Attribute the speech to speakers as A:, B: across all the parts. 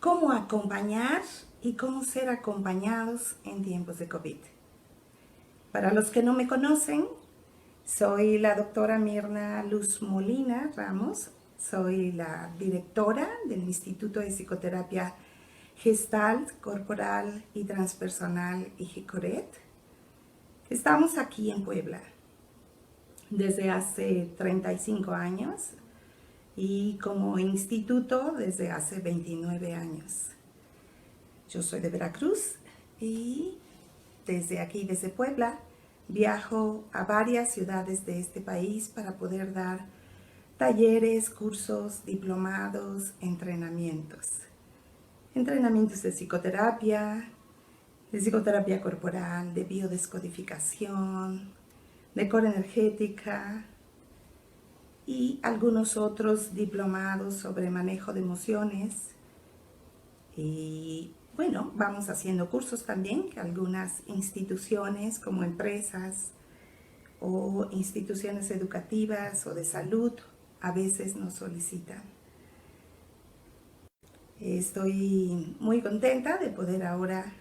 A: cómo acompañar y cómo ser acompañados en tiempos de COVID. Para los que no me conocen, soy la doctora Mirna Luz Molina Ramos, soy la directora del Instituto de Psicoterapia Gestalt, Corporal y Transpersonal IGCORET. Estamos aquí en Puebla desde hace 35 años y como instituto desde hace 29 años. Yo soy de Veracruz y desde aquí, desde Puebla, viajo a varias ciudades de este país para poder dar talleres, cursos, diplomados, entrenamientos. Entrenamientos de psicoterapia corporal, de biodescodificación, de core energética y algunos otros diplomados sobre manejo de emociones. Y bueno, vamos haciendo cursos también que algunas instituciones como empresas o instituciones educativas o de salud a veces nos solicitan. Estoy muy contenta de poder ahora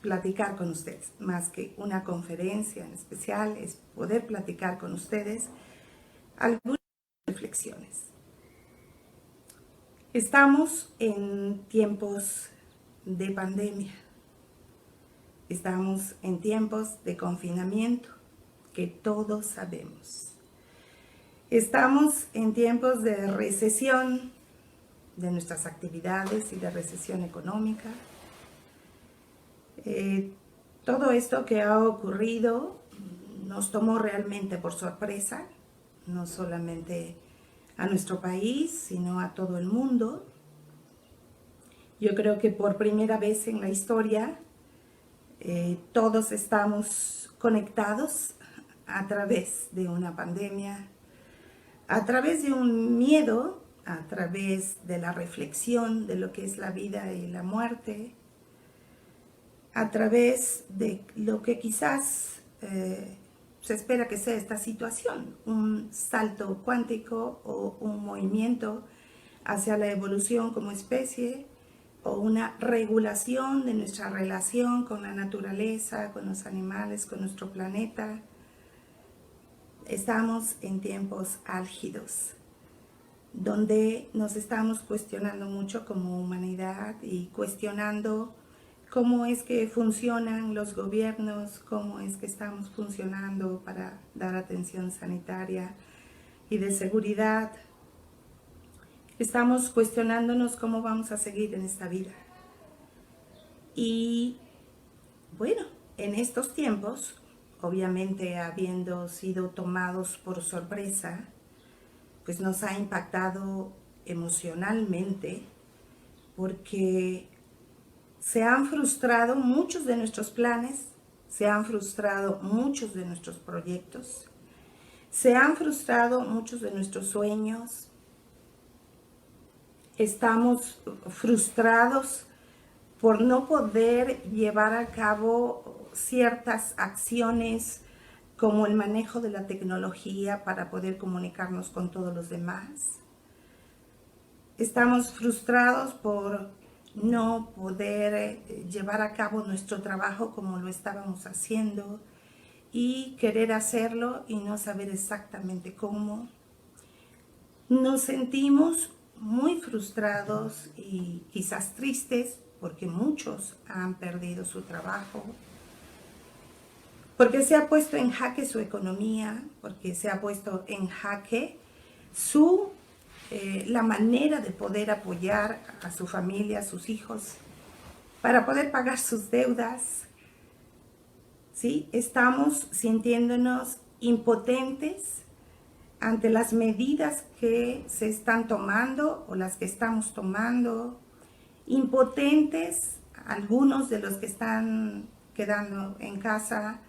A: platicar con ustedes. Más que una conferencia en especial, es poder platicar con ustedes algunas reflexiones. Estamos en tiempos de pandemia. Estamos en tiempos de confinamiento, que todos sabemos. Estamos en tiempos de recesión de nuestras actividades y de recesión económica. Todo esto que ha ocurrido nos tomó realmente por sorpresa, no solamente a nuestro país, sino a todo el mundo. Yo creo que por primera vez en la historia todos estamos conectados a través de una pandemia, a través de un miedo, a través de la reflexión de lo que es la vida y la muerte, a través de lo que quizás se espera que sea esta situación, un salto cuántico o un movimiento hacia la evolución como especie o una regulación de nuestra relación con la naturaleza, con los animales, con nuestro planeta. Estamos en tiempos álgidos, donde nos estamos cuestionando mucho como humanidad y cuestionando cómo es que funcionan los gobiernos, cómo es que estamos funcionando para dar atención sanitaria y de seguridad. Estamos cuestionándonos cómo vamos a seguir en esta vida. Y bueno, en estos tiempos, obviamente habiendo sido tomados por sorpresa, pues nos ha impactado emocionalmente porque se han frustrado muchos de nuestros planes, se han frustrado muchos de nuestros proyectos, se han frustrado muchos de nuestros sueños. Estamos frustrados por no poder llevar a cabo ciertas acciones como el manejo de la tecnología para poder comunicarnos con todos los demás. Estamos frustrados por no poder llevar a cabo nuestro trabajo como lo estábamos haciendo y querer hacerlo y no saber exactamente cómo. Nos sentimos muy frustrados y quizás tristes porque muchos han perdido su trabajo, porque se ha puesto en jaque su economía, porque se ha puesto en jaque la manera de poder apoyar a su familia, a sus hijos, para poder pagar sus deudas. ¿Sí? Estamos sintiéndonos impotentes ante las medidas que se están tomando o las que estamos tomando, impotentes algunos de los que están quedando en casa,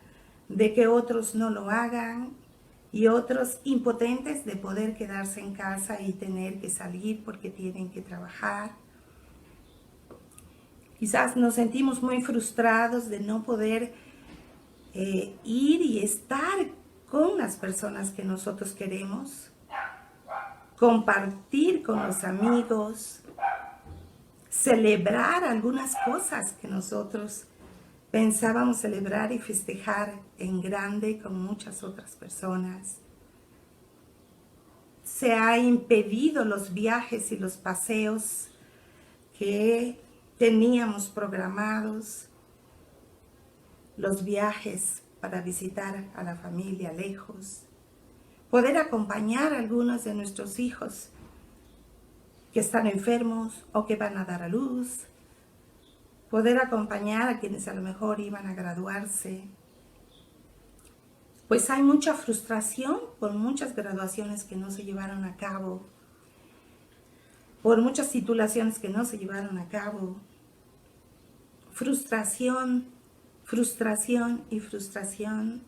A: de que otros no lo hagan, y otros impotentes de poder quedarse en casa y tener que salir porque tienen que trabajar. Quizás nos sentimos muy frustrados de no poder ir y estar con las personas que nosotros queremos, compartir con los amigos, celebrar algunas cosas que nosotros pensábamos celebrar y festejar en grande con muchas otras personas. Se ha impedido los viajes y los paseos que teníamos programados, los viajes para visitar a la familia lejos, poder acompañar a algunos de nuestros hijos que están enfermos o que van a dar a luz, poder acompañar a quienes a lo mejor iban a graduarse. Pues hay mucha frustración por muchas graduaciones que no se llevaron a cabo, por muchas titulaciones que no se llevaron a cabo. Frustración, frustración y frustración.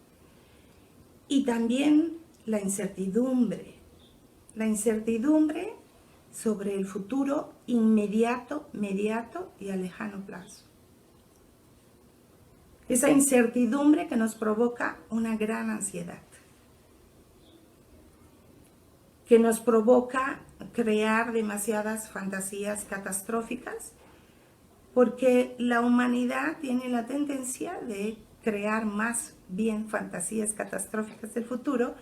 A: Y también la incertidumbre sobre el futuro inmediato, mediato y a lejano plazo. Esa incertidumbre que nos provoca una gran ansiedad, que nos provoca crear demasiadas fantasías catastróficas, porque la humanidad tiene la tendencia de crear más bien fantasías catastróficas del futuro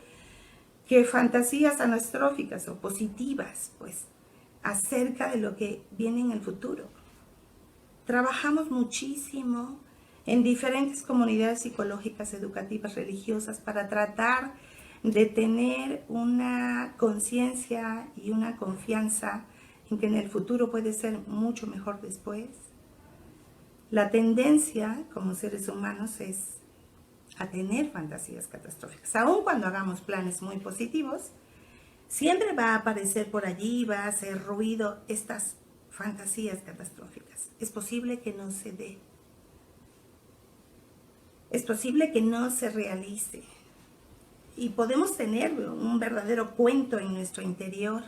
A: que fantasías anastróficas o positivas, pues, acerca de lo que viene en el futuro. Trabajamos muchísimo en diferentes comunidades psicológicas, educativas, religiosas, para tratar de tener una conciencia y una confianza en que en el futuro puede ser mucho mejor después. La tendencia como seres humanos es a tener fantasías catastróficas. Aun cuando hagamos planes muy positivos, siempre va a aparecer por allí, va a hacer ruido estas fantasías catastróficas. Es posible que no se dé. Es posible que no se realice. Y podemos tener un verdadero cuento en nuestro interior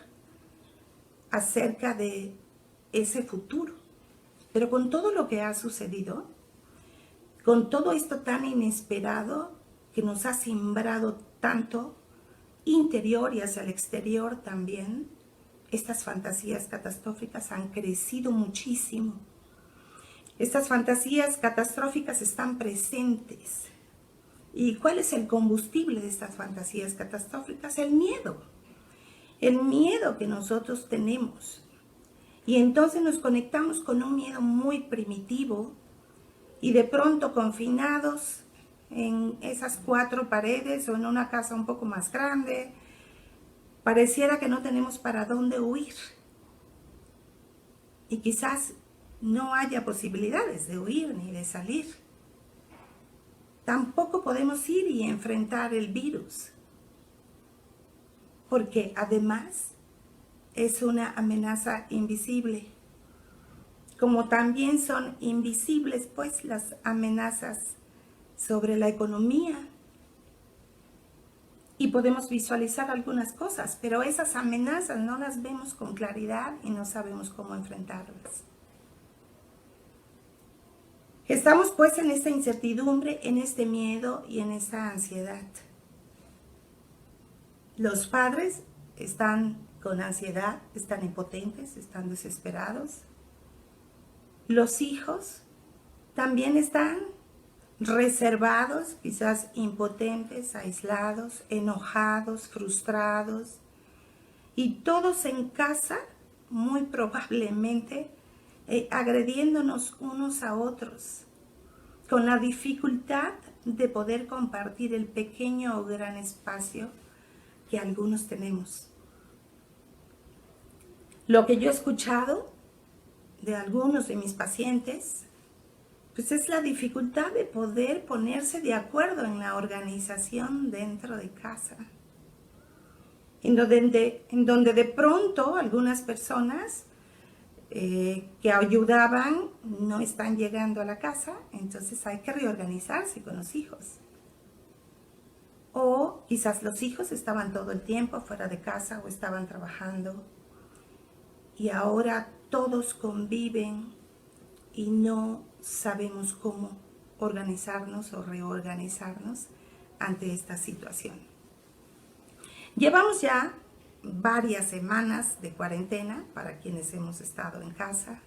A: acerca de ese futuro. Pero con todo lo que ha sucedido, con todo esto tan inesperado que nos ha simbrado tanto, interior y hacia el exterior también, estas fantasías catastróficas han crecido muchísimo. Estas fantasías catastróficas están presentes. ¿Y cuál es el combustible de estas fantasías catastróficas? El miedo. El miedo que nosotros tenemos. Y entonces nos conectamos con un miedo muy primitivo y de pronto confinados en esas 4 paredes o en una casa un poco más grande, pareciera que no tenemos para dónde huir. Y quizás no haya posibilidades de huir ni de salir. Tampoco podemos ir y enfrentar el virus, porque además es una amenaza invisible, como también son invisibles pues las amenazas sobre la economía. Y podemos visualizar algunas cosas, pero esas amenazas no las vemos con claridad y no sabemos cómo enfrentarlas. Estamos pues en esta incertidumbre, en este miedo y en esta ansiedad. Los padres están con ansiedad, están impotentes, están desesperados. Los hijos también están reservados, quizás impotentes, aislados, enojados, frustrados. Y todos en casa, muy probablemente, agrediéndonos unos a otros, con la dificultad de poder compartir el pequeño o gran espacio que algunos tenemos. Lo que yo he escuchado de algunos de mis pacientes, pues es la dificultad de poder ponerse de acuerdo en la organización dentro de casa. En donde de pronto algunas personas que ayudaban no están llegando a la casa, entonces hay que reorganizarse con los hijos. O quizás los hijos estaban todo el tiempo fuera de casa o estaban trabajando y ahora todos conviven y no sabemos cómo organizarnos o reorganizarnos ante esta situación. Llevamos ya varias semanas de cuarentena para quienes hemos estado en casa.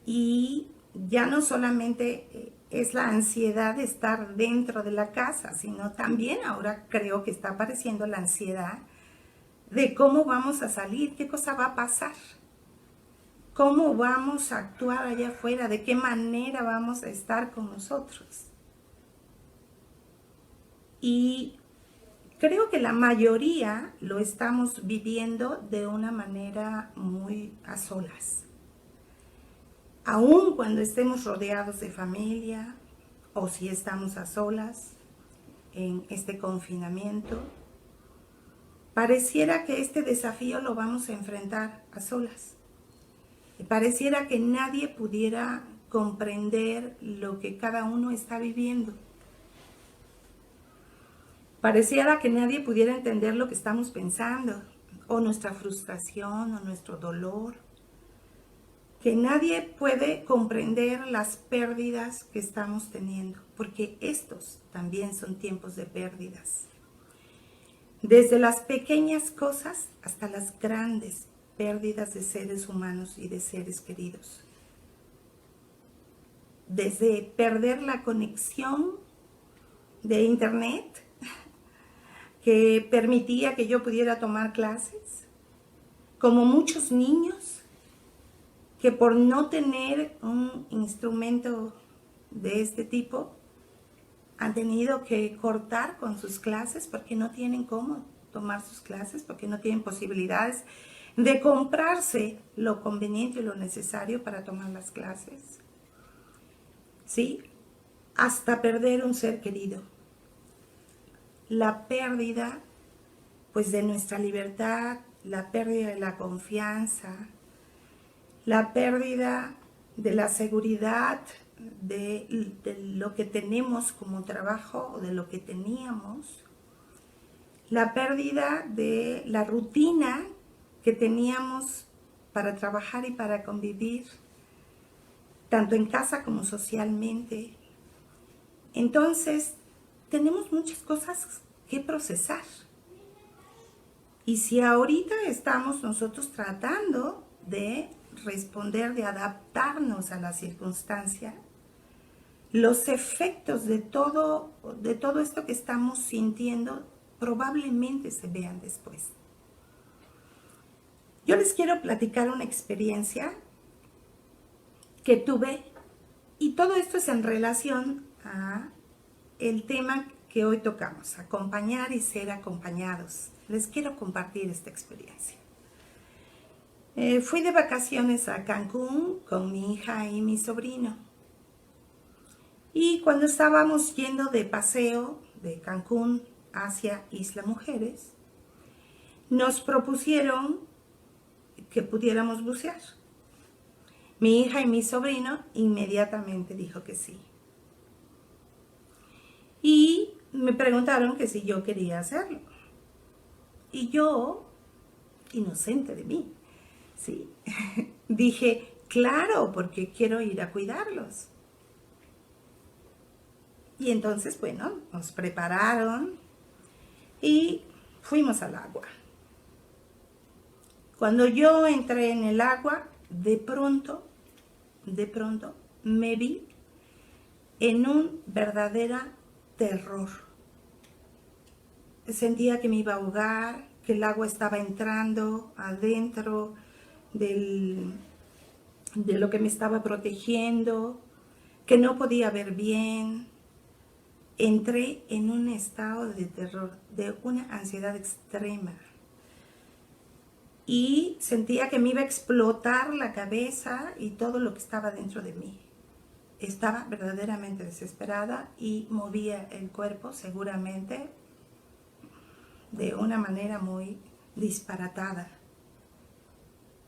A: Y ya no solamente es la ansiedad de estar dentro de la casa, sino también ahora creo que está apareciendo la ansiedad de cómo vamos a salir, qué cosa va a pasar, cómo vamos a actuar allá afuera, de qué manera vamos a estar con nosotros. Y creo que la mayoría lo estamos viviendo de una manera muy a solas. Aún cuando estemos rodeados de familia o si estamos a solas en este confinamiento, pareciera que este desafío lo vamos a enfrentar a solas. Y pareciera que nadie pudiera comprender lo que cada uno está viviendo. Pareciera que nadie pudiera entender lo que estamos pensando, o nuestra frustración, o nuestro dolor. Que nadie puede comprender las pérdidas que estamos teniendo, porque estos también son tiempos de pérdidas. Desde las pequeñas cosas hasta las grandes pérdidas de seres humanos y de seres queridos. Desde perder la conexión de internet que permitía que yo pudiera tomar clases, como muchos niños que por no tener un instrumento de este tipo han tenido que cortar con sus clases porque no tienen cómo tomar sus clases, porque no tienen posibilidades de comprarse lo conveniente y lo necesario para tomar las clases. ¿Sí? Hasta perder un ser querido. La pérdida, pues, de nuestra libertad, la pérdida de la confianza, la pérdida de la seguridad de lo que tenemos como trabajo o de lo que teníamos, la pérdida de la rutina que teníamos para trabajar y para convivir, tanto en casa como socialmente. Entonces, tenemos muchas cosas que procesar. Y si ahorita estamos nosotros tratando de responder, de adaptarnos a la circunstancia, los efectos de todo esto que estamos sintiendo probablemente se vean después. Yo les quiero platicar una experiencia que tuve, y todo esto es en relación a el tema que hoy tocamos, acompañar y ser acompañados. Les quiero compartir esta experiencia. Fui de vacaciones a Cancún con mi hija y mi sobrino. Y cuando estábamos yendo de paseo de Cancún hacia Isla Mujeres, nos propusieron que pudiéramos bucear. Mi hija y mi sobrino inmediatamente dijo que sí. Y me preguntaron que si yo quería hacerlo. Y yo, inocente de mí, ¿sí? Dije, claro, porque quiero ir a cuidarlos. Y entonces, bueno, nos prepararon y fuimos al agua. Cuando yo entré en el agua, de pronto, me vi en un verdadero terror. Sentía que me iba a ahogar, que el agua estaba entrando adentro de lo que me estaba protegiendo, que no podía ver bien. Entré en un estado de terror, de una ansiedad extrema. Y sentía que me iba a explotar la cabeza y todo lo que estaba dentro de mí. Estaba verdaderamente desesperada y movía el cuerpo seguramente de una manera muy disparatada.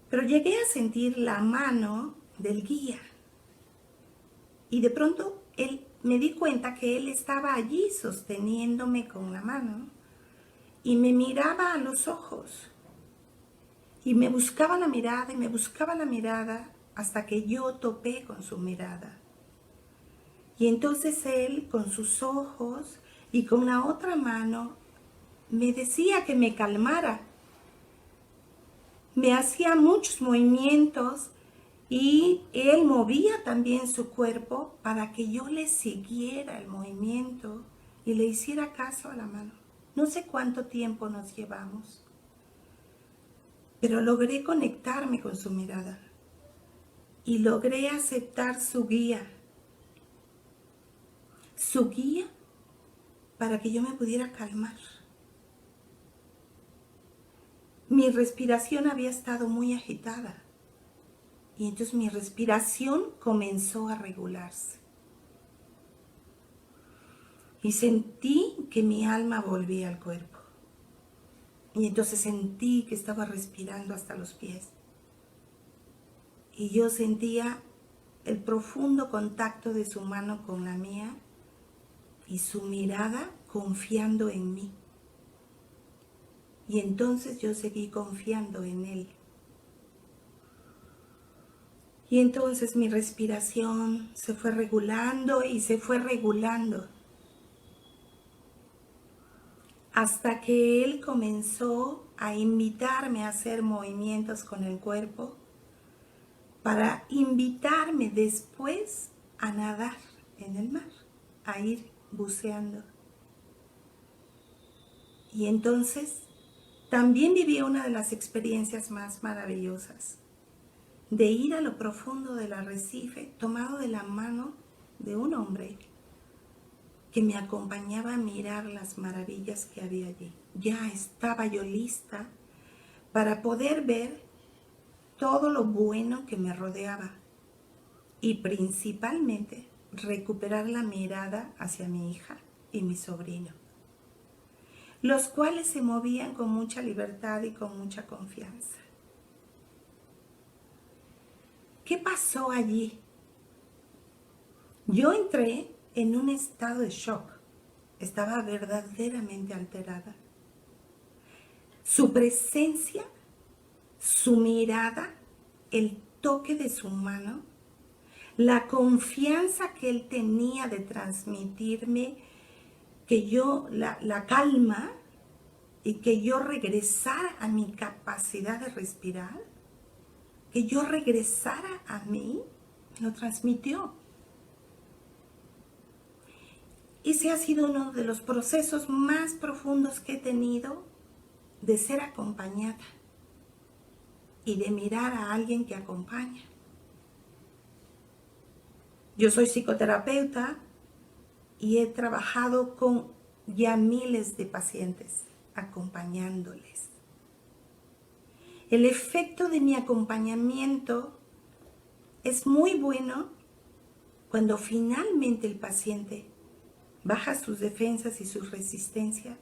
A: Pero llegué a sentir la mano del guía. Y de pronto me di cuenta que él estaba allí sosteniéndome con la mano y me miraba a los ojos. Y me buscaba la mirada y me buscaba la mirada hasta que yo topé con su mirada. Y entonces él, con sus ojos y con la otra mano, me decía que me calmara. Me hacía muchos movimientos Y él movía también su cuerpo para que yo le siguiera el movimiento y le hiciera caso a la mano. No sé cuánto tiempo nos llevamos, pero logré conectarme con su mirada y logré aceptar su guía para que yo me pudiera calmar. Mi respiración había estado muy agitada y entonces mi respiración comenzó a regularse. Y sentí que mi alma volvía al cuerpo. Y entonces sentí que estaba respirando hasta los pies. Y yo sentía el profundo contacto de su mano con la mía y su mirada confiando en mí. Y entonces yo seguí confiando en él. Y entonces mi respiración se fue regulando y se fue regulando. Hasta que él comenzó a invitarme a hacer movimientos con el cuerpo para invitarme después a nadar en el mar, a ir buceando. Y entonces también viví una de las experiencias más maravillosas, de ir a lo profundo del arrecife tomado de la mano de un hombre que me acompañaba a mirar las maravillas que había allí. Ya estaba yo lista para poder ver todo lo bueno que me rodeaba y principalmente recuperar la mirada hacia mi hija y mi sobrino, los cuales se movían con mucha libertad y con mucha confianza. ¿Qué pasó allí? Yo entré en un estado de shock. Estaba verdaderamente alterada. Su presencia, su mirada, el toque de su mano, la confianza que él tenía de transmitirme, que yo, la calma y que yo regresara a mi capacidad de respirar, que yo regresara a mí, lo transmitió. Ese ha sido uno de los procesos más profundos que he tenido de ser acompañada y de mirar a alguien que acompaña. Yo soy psicoterapeuta y he trabajado con ya miles de pacientes, acompañándoles. El efecto de mi acompañamiento es muy bueno cuando finalmente el paciente baja sus defensas y sus resistencias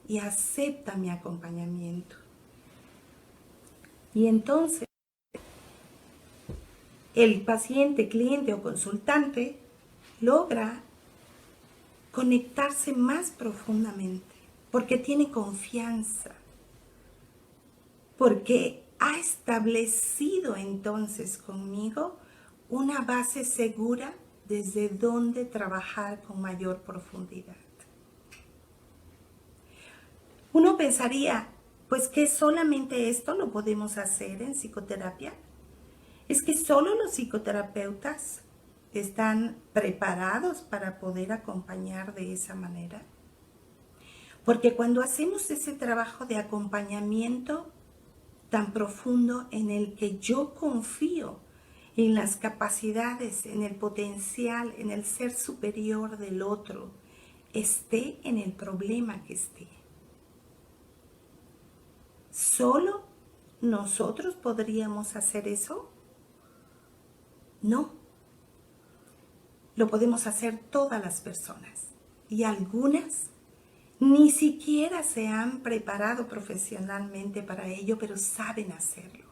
A: y acepta mi acompañamiento. Y entonces el paciente, cliente o consultante logra conectarse más profundamente porque tiene confianza, porque ha establecido entonces conmigo una base segura desde donde trabajar con mayor profundidad. Uno pensaría, pues que solamente esto lo podemos hacer en psicoterapia. Es que solo los psicoterapeutas están preparados para poder acompañar de esa manera. Porque cuando hacemos ese trabajo de acompañamiento tan profundo en el que yo confío en las capacidades, en el potencial, en el ser superior del otro, esté en el problema que esté. ¿Solo nosotros podríamos hacer eso? No. Lo podemos hacer todas las personas. Y algunas ni siquiera se han preparado profesionalmente para ello, pero saben hacerlo.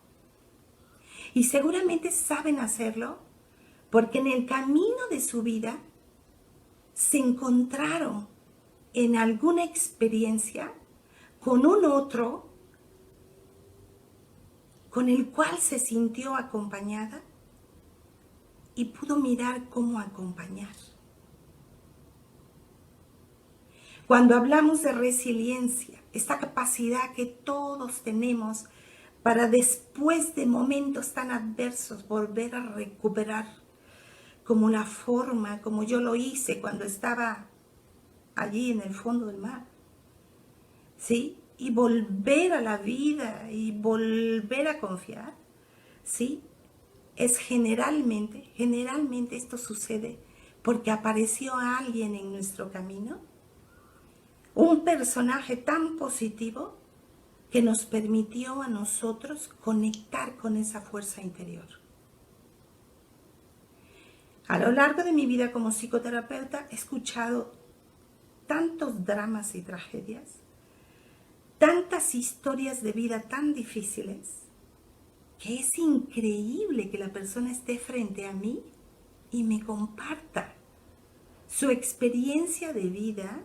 A: Y seguramente saben hacerlo porque en el camino de su vida se encontraron en alguna experiencia con un otro con el cual se sintió acompañada y pudo mirar cómo acompañar. Cuando hablamos de resiliencia, esta capacidad que todos tenemos para después de momentos tan adversos volver a recuperar como la forma, como yo lo hice cuando estaba allí en el fondo del mar, ¿sí? Y volver a la vida y volver a confiar, ¿sí? Es generalmente esto sucede porque apareció alguien en nuestro camino, un personaje tan positivo que nos permitió a nosotros conectar con esa fuerza interior. A lo largo de mi vida como psicoterapeuta he escuchado tantos dramas y tragedias, tantas historias de vida tan difíciles, que es increíble que la persona esté frente a mí y me comparta su experiencia de vida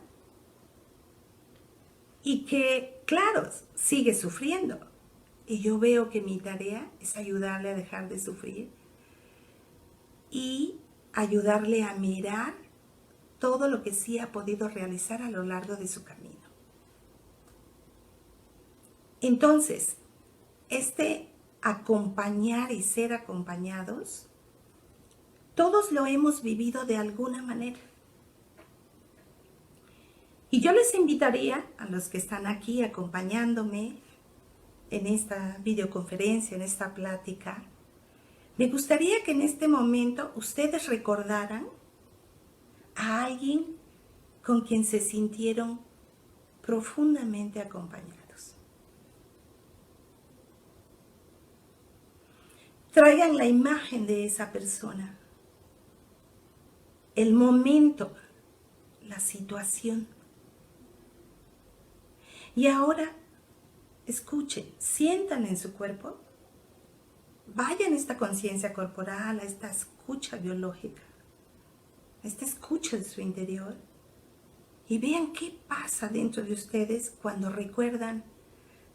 A: y que, claro, sigue sufriendo. Y yo veo que mi tarea es ayudarle a dejar de sufrir y ayudarle a mirar todo lo que sí ha podido realizar a lo largo de su camino. Entonces, este acompañar y ser acompañados, todos lo hemos vivido de alguna manera. Y yo les invitaría a los que están aquí acompañándome en esta videoconferencia, en esta plática, me gustaría que en este momento ustedes recordaran a alguien con quien se sintieron profundamente acompañados. Traigan la imagen de esa persona, el momento, la situación. Y ahora, escuchen, sientan en su cuerpo, vayan a esta conciencia corporal, a esta escucha biológica, a esta escucha de su interior, y vean qué pasa dentro de ustedes cuando recuerdan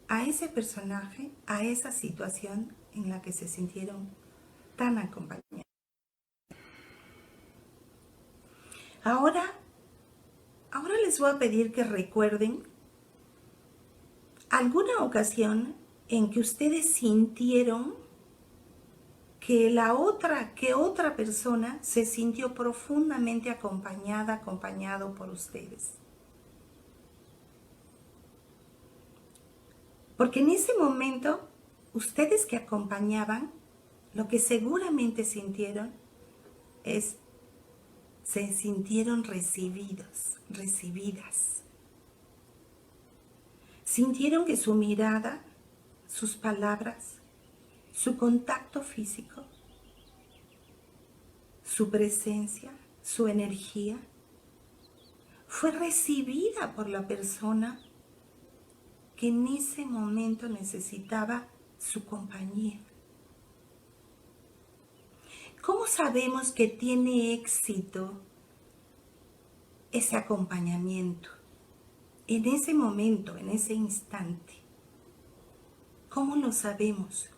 A: a ese personaje, a esa situación en la que se sintieron tan acompañados. Ahora les voy a pedir que recuerden alguna ocasión en que ustedes sintieron que otra persona se sintió profundamente acompañado por ustedes. Porque en ese momento, ustedes que acompañaban, lo que seguramente sintieron se sintieron recibidas. Sintieron que su mirada, sus palabras, su contacto físico, su presencia, su energía, fue recibida por la persona que en ese momento necesitaba su compañía. ¿Cómo sabemos que tiene éxito ese acompañamiento? En ese momento, en ese instante. ¿Cómo lo sabemos?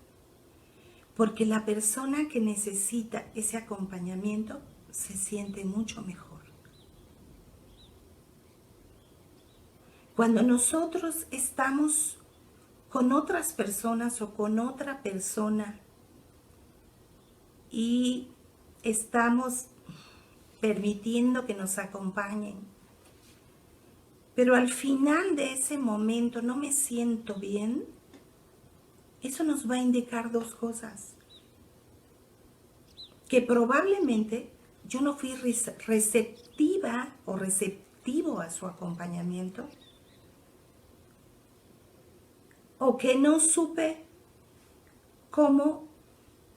A: Porque la persona que necesita ese acompañamiento se siente mucho mejor. Cuando nosotros estamos con otras personas o con otra persona y estamos permitiendo que nos acompañen, pero al final de ese momento no me siento bien, eso nos va a indicar dos cosas. Que probablemente yo no fui receptiva o receptivo a su acompañamiento, o que no supe cómo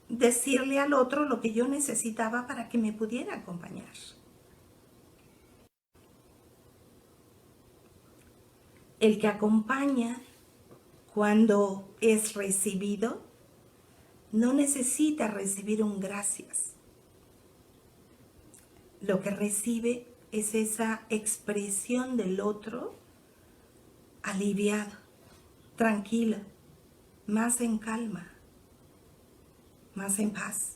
A: decirle al otro lo que yo necesitaba para que me pudiera acompañar. El que acompaña cuando es recibido no necesita recibir un gracias. Lo que recibe es esa expresión del otro aliviado, tranquilo, más en calma, más en paz,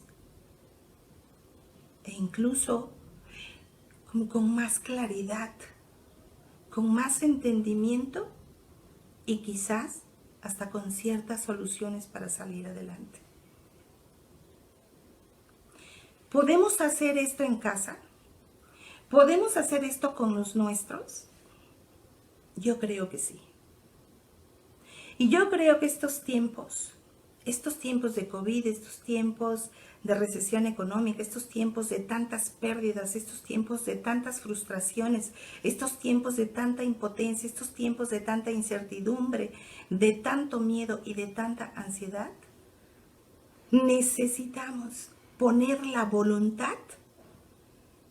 A: e incluso como con más claridad, con más entendimiento y quizás hasta con ciertas soluciones para salir adelante. ¿Podemos hacer esto en casa? ¿Podemos hacer esto con los nuestros? Yo creo que sí. Y yo creo que estos tiempos de COVID, estos tiempos de recesión económica, estos tiempos de tantas pérdidas, estos tiempos de tantas frustraciones, estos tiempos de tanta impotencia, estos tiempos de tanta incertidumbre, de tanto miedo y de tanta ansiedad, necesitamos poner la voluntad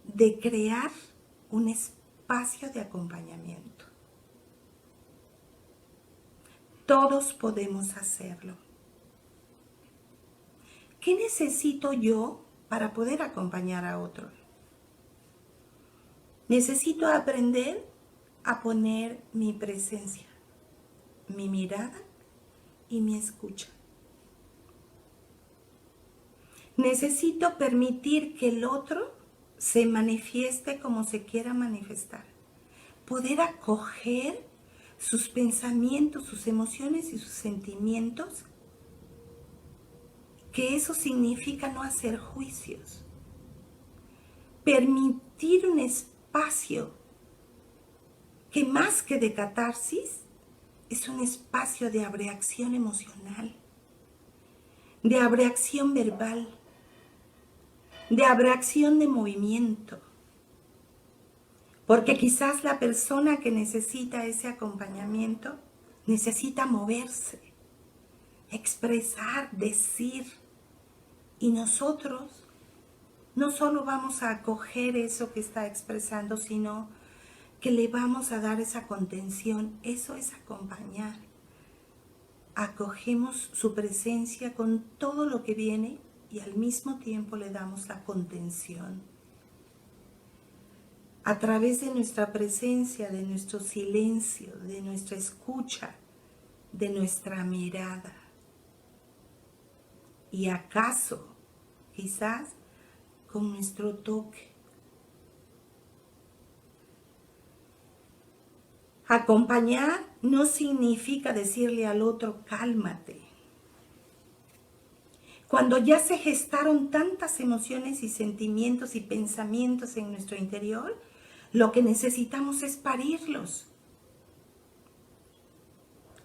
A: de crear un espacio de acompañamiento. Todos podemos hacerlo. ¿Qué necesito yo para poder acompañar a otro? Necesito aprender a poner mi presencia, mi mirada y mi escucha. Necesito permitir que el otro se manifieste como se quiera manifestar. Poder acoger sus pensamientos, sus emociones y sus sentimientos, que eso significa no hacer juicios. Permitir un espacio que más que de catarsis es un espacio de abreacción emocional, de abreacción verbal, de abreacción de movimiento. Porque quizás la persona que necesita ese acompañamiento necesita moverse, expresar, decir. Y nosotros no solo vamos a acoger eso que está expresando, sino que le vamos a dar esa contención. Eso es acompañar. Acogemos su presencia con todo lo que viene y al mismo tiempo le damos la contención. A través de nuestra presencia, de nuestro silencio, de nuestra escucha, de nuestra mirada. Y acaso, quizás, con nuestro toque. Acompañar no significa decirle al otro, cálmate. Cuando ya se gestaron tantas emociones y sentimientos y pensamientos en nuestro interior, lo que necesitamos es parirlos.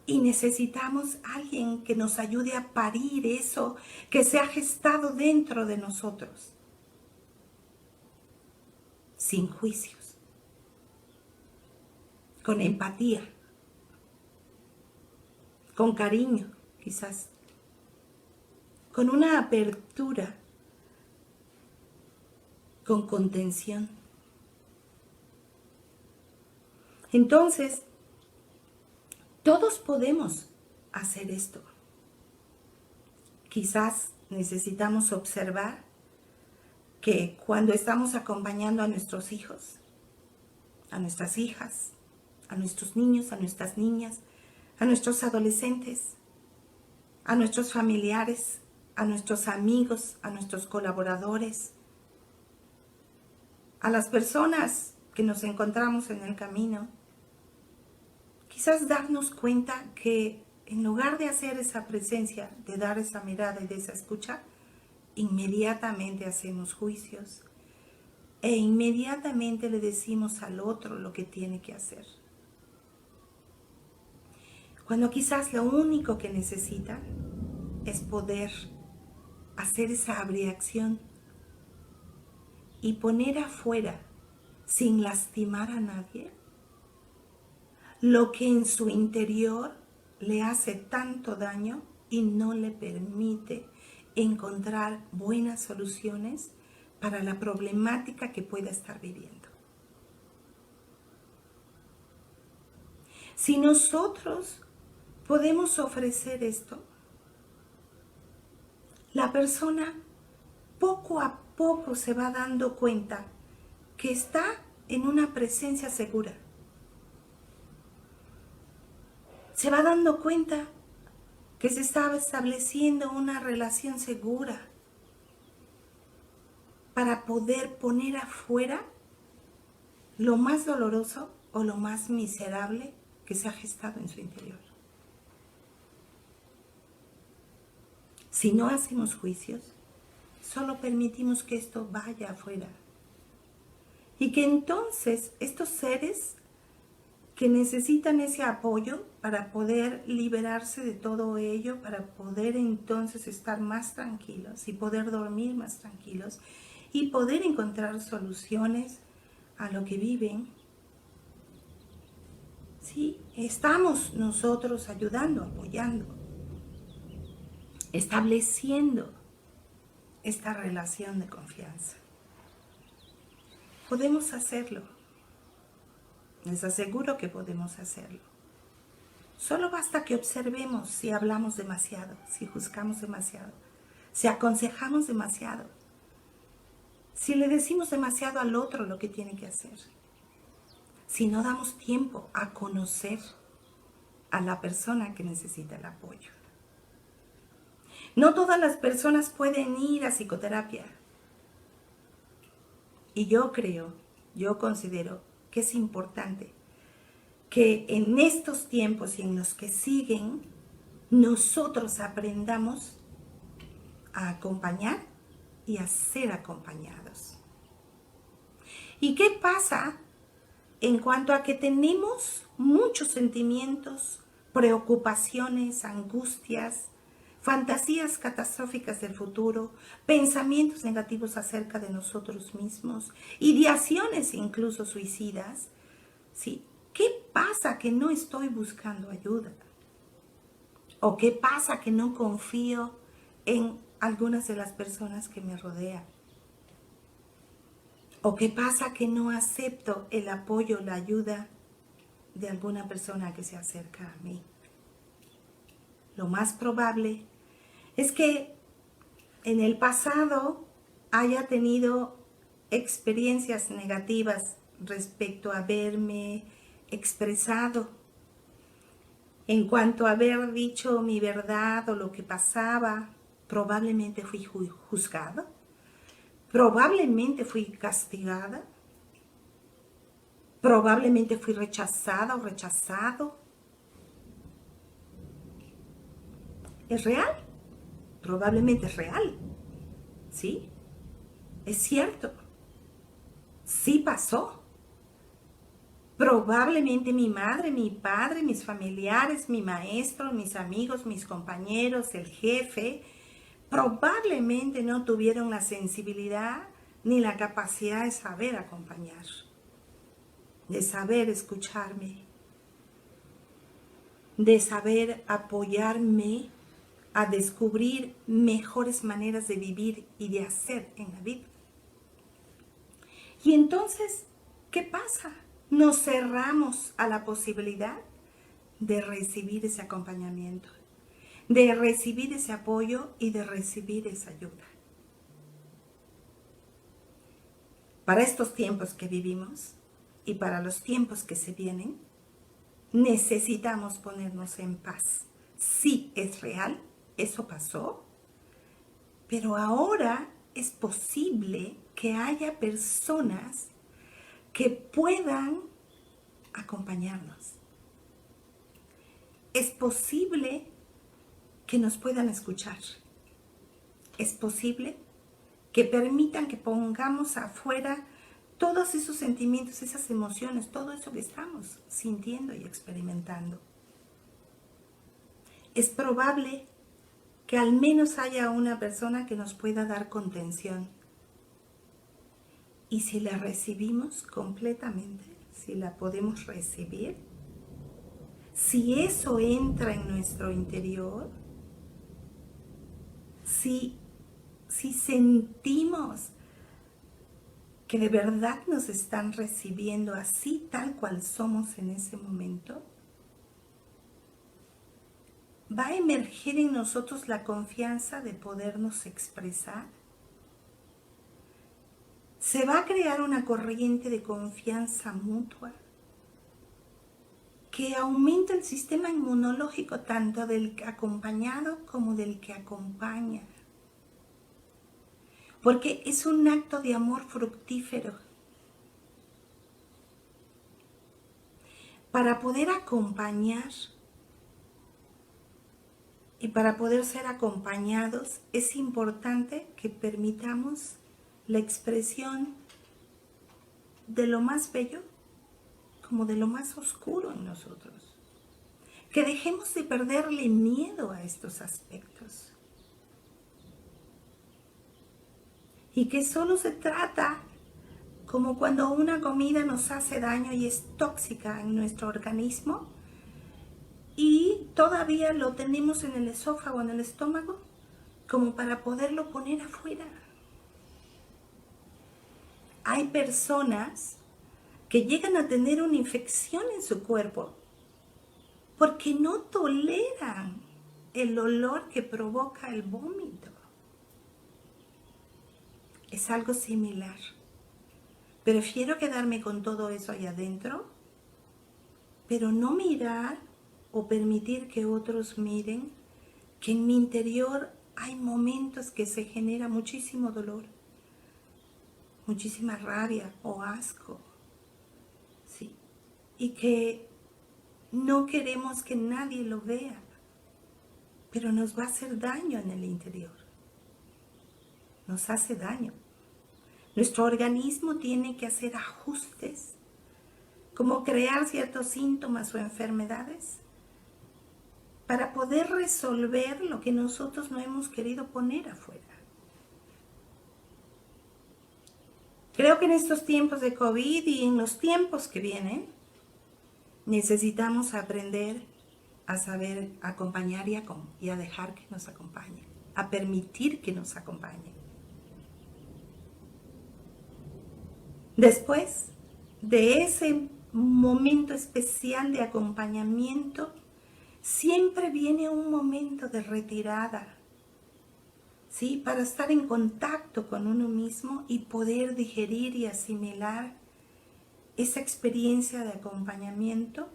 A: Y necesitamos a alguien que nos ayude a parir eso que se ha gestado dentro de nosotros. Sin juicios. Con empatía. Con cariño, quizás. Con una apertura. Con contención. Entonces, todos podemos hacer esto. Quizás necesitamos observar que cuando estamos acompañando a nuestros hijos, a nuestras hijas, a nuestros niños, a nuestras niñas, a nuestros adolescentes, a nuestros familiares, a nuestros amigos, a nuestros colaboradores, a las personas que nos encontramos en el camino, quizás darnos cuenta que en lugar de hacer esa presencia, de dar esa mirada y de esa escucha, inmediatamente hacemos juicios e inmediatamente le decimos al otro lo que tiene que hacer. Cuando quizás lo único que necesita es poder hacer esa abreacción y poner afuera, sin lastimar a nadie, lo que en su interior le hace tanto daño y no le permite encontrar buenas soluciones para la problemática que pueda estar viviendo. Si nosotros podemos ofrecer esto, la persona poco a poco se va dando cuenta que está en una presencia segura. Se va dando cuenta que se estaba estableciendo una relación segura para poder poner afuera lo más doloroso o lo más miserable que se ha gestado en su interior. si no hacemos juicios, solo permitimos que esto vaya afuera. Y que entonces estos seres que necesitan ese apoyo para poder liberarse de todo ello, para poder entonces estar más tranquilos y poder dormir más tranquilos y poder encontrar soluciones a lo que viven, ¿sí? Estamos nosotros ayudando, apoyando, estableciendo esta relación de confianza. Podemos hacerlo. Les aseguro que podemos hacerlo. Solo basta que observemos si hablamos demasiado, si juzgamos demasiado, si aconsejamos demasiado, si le decimos demasiado al otro lo que tiene que hacer, si no damos tiempo a conocer a la persona que necesita el apoyo. No todas las personas pueden ir a psicoterapia. Y yo considero que es importante que en estos tiempos y en los que siguen, nosotros aprendamos a acompañar y a ser acompañados. ¿Y qué pasa en cuanto a que tenemos muchos sentimientos, preocupaciones, angustias, fantasías catastróficas del futuro, pensamientos negativos acerca de nosotros mismos, ideaciones incluso suicidas? ¿Sí? ¿Qué pasa que no estoy buscando ayuda? ¿O qué pasa que no confío en algunas de las personas que me rodean? ¿O qué pasa que no acepto el apoyo, la ayuda de alguna persona que se acerca a mí? Lo más probable es que en el pasado haya tenido experiencias negativas respecto a haberme expresado, en cuanto a haber dicho mi verdad o lo que pasaba. Probablemente fui juzgada, probablemente fui castigada, probablemente fui rechazada o rechazado. ¿Es real? Probablemente es real, ¿sí? Es cierto, sí pasó. Probablemente mi madre, mi padre, mis familiares, mi maestro, mis amigos, mis compañeros, el jefe, probablemente no tuvieron la sensibilidad ni la capacidad de saber acompañar, de saber escucharme, de saber apoyarme a descubrir mejores maneras de vivir y de hacer en la vida. Y entonces, ¿qué pasa? Nos cerramos a la posibilidad de recibir ese acompañamiento, de recibir ese apoyo y de recibir esa ayuda. Para estos tiempos que vivimos y para los tiempos que se vienen, necesitamos ponernos en paz. Sí, es real, eso pasó, pero ahora es posible que haya personas que puedan acompañarnos. Es posible que nos puedan escuchar. Es posible que permitan que pongamos afuera todos esos sentimientos, esas emociones, todo eso que estamos sintiendo y experimentando. Es probable que al menos haya una persona que nos pueda dar contención. Y si la recibimos completamente, si la podemos recibir, si eso entra en nuestro interior, si sentimos que de verdad nos están recibiendo así tal cual somos en ese momento, va a emerger en nosotros la confianza de podernos expresar. Se va a crear una corriente de confianza mutua que aumenta el sistema inmunológico tanto del acompañado como del que acompaña. Porque es un acto de amor fructífero. Para poder acompañar, Y para poder ser acompañados es importante que permitamos la expresión de lo más bello como de lo más oscuro en nosotros. Que dejemos de perderle miedo a estos aspectos. Y que solo se trata como cuando una comida nos hace daño y es tóxica en nuestro organismo y todavía lo tenemos en el esófago, en el estómago, como para poderlo poner afuera. Hay personas que llegan a tener una infección en su cuerpo porque no toleran el olor que provoca el vómito. Es algo similar. Prefiero quedarme con todo eso allá adentro, pero no mirar o permitir que otros miren que en mi interior hay momentos que se genera muchísimo dolor, muchísima rabia o asco, ¿sí? Y que no queremos que nadie lo vea, pero nos va a hacer daño en el interior. Nos hace daño. Nuestro organismo tiene que hacer ajustes, como crear ciertos síntomas o enfermedades, para poder resolver lo que nosotros no hemos querido poner afuera. Creo que en estos tiempos de COVID y en los tiempos que vienen, necesitamos aprender a saber acompañar y a dejar que nos acompañen, a permitir que nos acompañen. Después de ese momento especial de acompañamiento, siempre viene un momento de retirada, ¿sí? Para estar en contacto con uno mismo y poder digerir y asimilar esa experiencia de acompañamiento,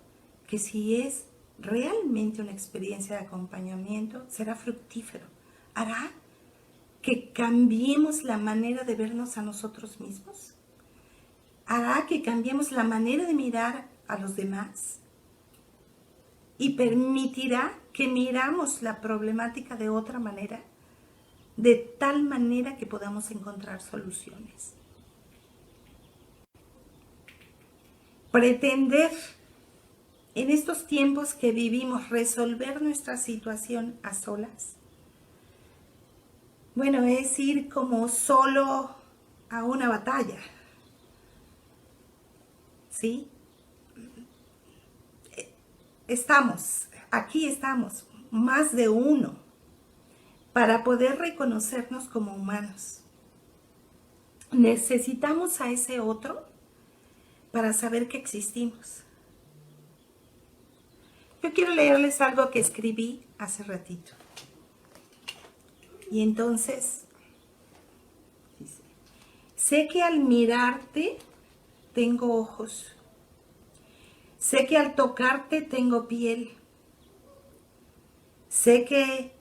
A: que si es realmente una experiencia de acompañamiento, será fructífero. Hará que cambiemos la manera de vernos a nosotros mismos. Hará que cambiemos la manera de mirar a los demás. Y permitirá que miramos la problemática de otra manera, de tal manera que podamos encontrar soluciones. Pretender en estos tiempos que vivimos resolver nuestra situación a solas, bueno, es ir como solo a una batalla, ¿sí? Aquí estamos, más de uno, para poder reconocernos como humanos. Necesitamos a ese otro para saber que existimos. Yo quiero leerles algo que escribí hace ratito. Y entonces, dice, sé que al mirarte tengo ojos. Sé que al tocarte tengo piel. Sé que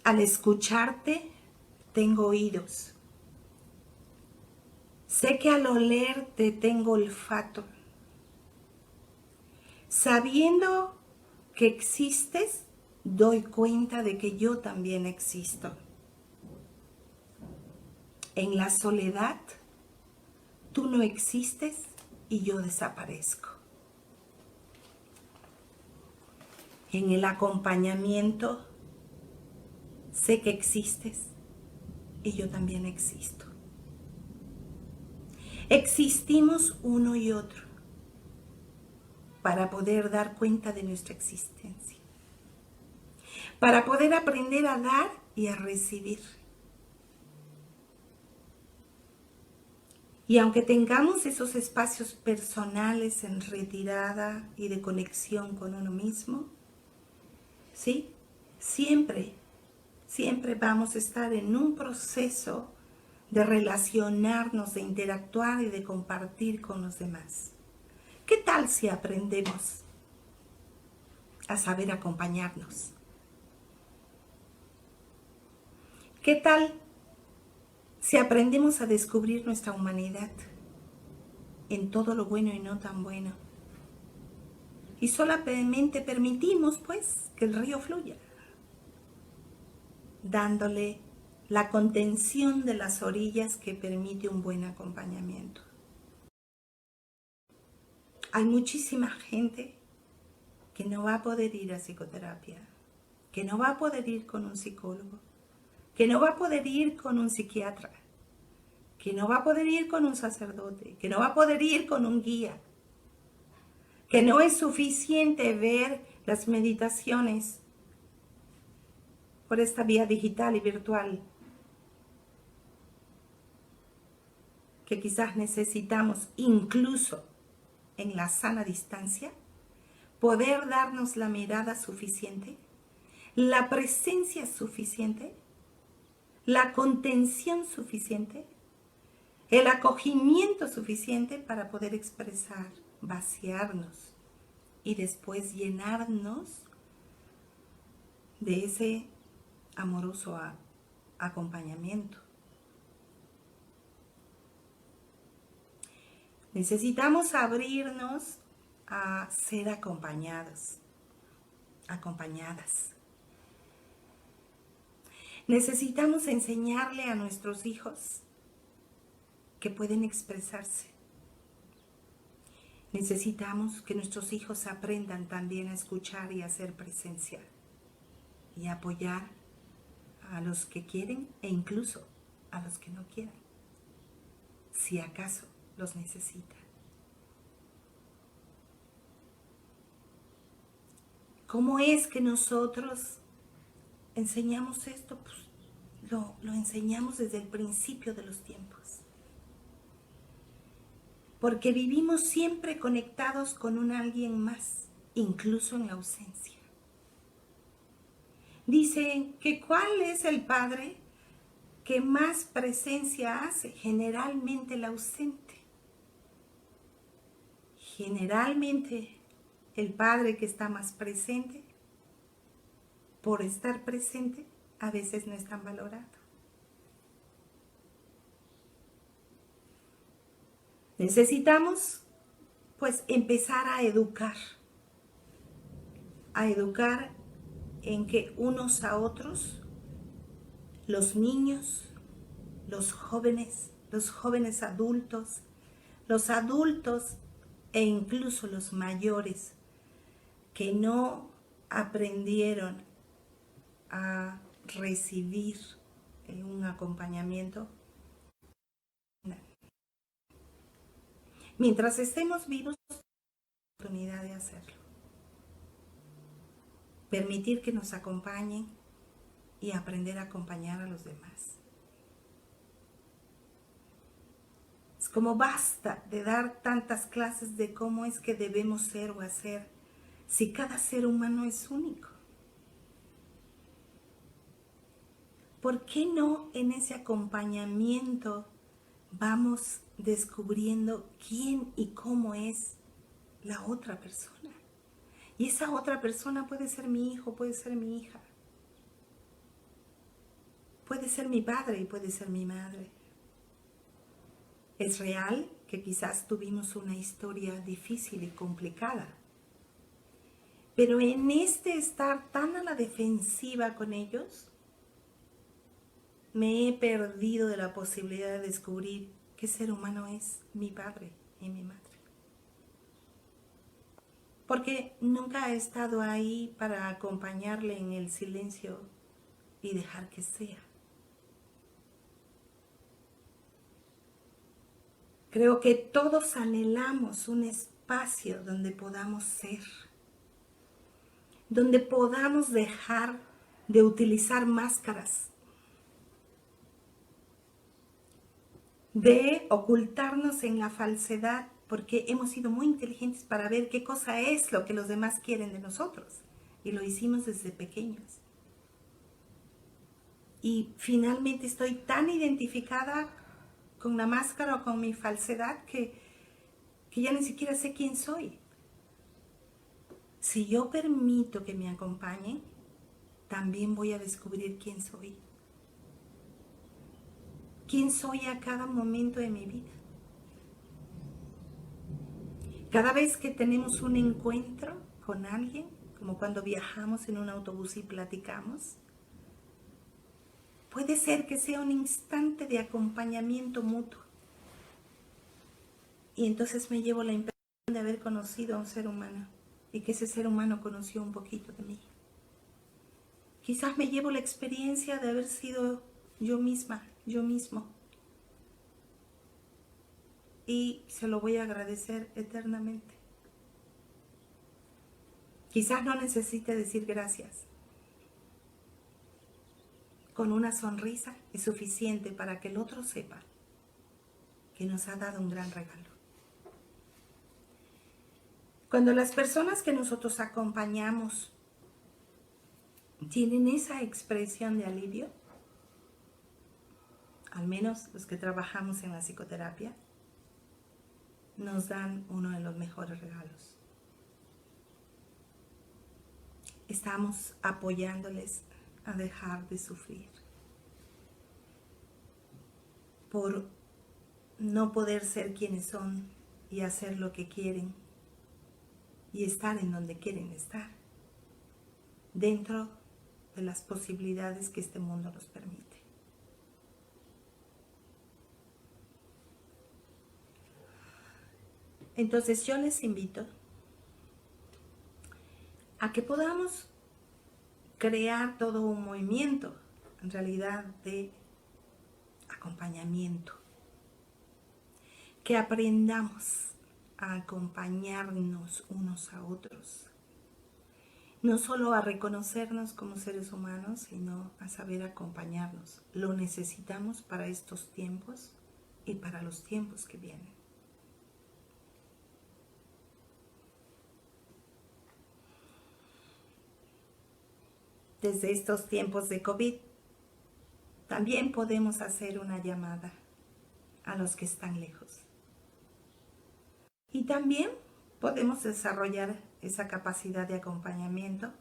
A: al escucharte tengo oídos. Sé que al olerte tengo olfato. Sabiendo que existes, doy cuenta de que yo también existo. En la soledad, tú no existes y yo desaparezco. En el acompañamiento, sé que existes y yo también existo. Existimos uno y otro para poder dar cuenta de nuestra existencia, para poder aprender a dar y a recibir. Y aunque tengamos esos espacios personales en retirada y de conexión con uno mismo, ¿sí? Siempre vamos a estar en un proceso de relacionarnos, de interactuar y de compartir con los demás. ¿Qué tal si aprendemos a saber acompañarnos? ¿Qué tal si aprendemos a descubrir nuestra humanidad en todo lo bueno y no tan bueno? Y solamente permitimos, pues, que el río fluya. dándole la contención de las orillas que permite un buen acompañamiento. Hay muchísima gente que no va a poder ir a psicoterapia, que no va a poder ir con un psicólogo, que no va a poder ir con un psiquiatra, que no va a poder ir con un sacerdote, que no va a poder ir con un guía, que no es suficiente ver las meditaciones por esta vía digital y virtual, que quizás necesitamos incluso en la sana distancia, poder darnos la mirada suficiente, la presencia suficiente, la contención suficiente, el acogimiento suficiente para poder expresar, vaciarnos y después llenarnos de ese amoroso acompañamiento. Necesitamos abrirnos a ser acompañados, acompañadas. Necesitamos enseñarle a nuestros hijos que pueden expresarse. Necesitamos que nuestros hijos aprendan también a escuchar y a hacer presencia y apoyar a los que quieren e incluso a los que no quieren, si acaso los necesitan. ¿Cómo es que nosotros enseñamos esto? Pues lo enseñamos desde el principio de los tiempos. Porque vivimos siempre conectados con un alguien más, incluso en la ausencia. Dicen que ¿cuál es el padre que más presencia hace? Generalmente el ausente. Generalmente el padre que está más presente, por estar presente, a veces no es tan valorado. Necesitamos, pues, empezar a educar en que unos a otros, los niños, los jóvenes adultos, los adultos e incluso los mayores que no aprendieron a recibir un acompañamiento. Mientras estemos vivos, tenemos la oportunidad de hacerlo. Permitir que nos acompañen y aprender a acompañar a los demás. Es como basta de dar tantas clases de cómo es que debemos ser o hacer si cada ser humano es único. ¿Por qué no en ese acompañamiento vamos descubriendo quién y cómo es la otra persona? Y esa otra persona puede ser mi hijo, puede ser mi hija. Puede ser mi padre y puede ser mi madre. Es real que quizás tuvimos una historia difícil y complicada. Pero en este estar tan a la defensiva con ellos, me he perdido de la posibilidad de descubrir qué ser humano es mi padre y mi madre. Porque nunca he estado ahí para acompañarle en el silencio y dejar que sea. Creo que todos anhelamos un espacio donde podamos ser, donde podamos dejar de utilizar máscaras, de ocultarnos en la falsedad, porque hemos sido muy inteligentes para ver qué cosa es lo que los demás quieren de nosotros. Y lo hicimos desde pequeños. Y finalmente estoy tan identificada con la máscara o con mi falsedad que ya ni siquiera sé quién soy. Si yo permito que me acompañen, también voy a descubrir quién soy. ¿Quién soy a cada momento de mi vida? Cada vez que tenemos un encuentro con alguien, como cuando viajamos en un autobús y platicamos, Puede ser que sea un instante de acompañamiento mutuo. Y entonces me llevo la impresión de haber conocido a un ser humano y que ese ser humano conoció un poquito de mí. Quizás me llevo la experiencia de haber sido yo misma, yo mismo. Y se lo voy a agradecer eternamente. Quizás no necesite decir gracias. Con una sonrisa es suficiente para que el otro sepa que nos ha dado un gran regalo. Cuando las personas que nosotros acompañamos tienen esa expresión de alivio, al menos los que trabajamos en la psicoterapia, nos dan uno de los mejores regalos. Estamos apoyándoles a dejar de sufrir por no poder ser quienes son y hacer lo que quieren y estar en donde quieren estar, dentro de las posibilidades que este mundo nos permite. Entonces yo les invito a que podamos crear todo un movimiento, en realidad, de acompañamiento. Que aprendamos a acompañarnos unos a otros. No solo a reconocernos como seres humanos, sino a saber acompañarnos. Lo necesitamos para estos tiempos y para los tiempos que vienen. Desde estos tiempos de COVID, también podemos hacer una llamada a los que están lejos. Y también podemos desarrollar esa capacidad de acompañamiento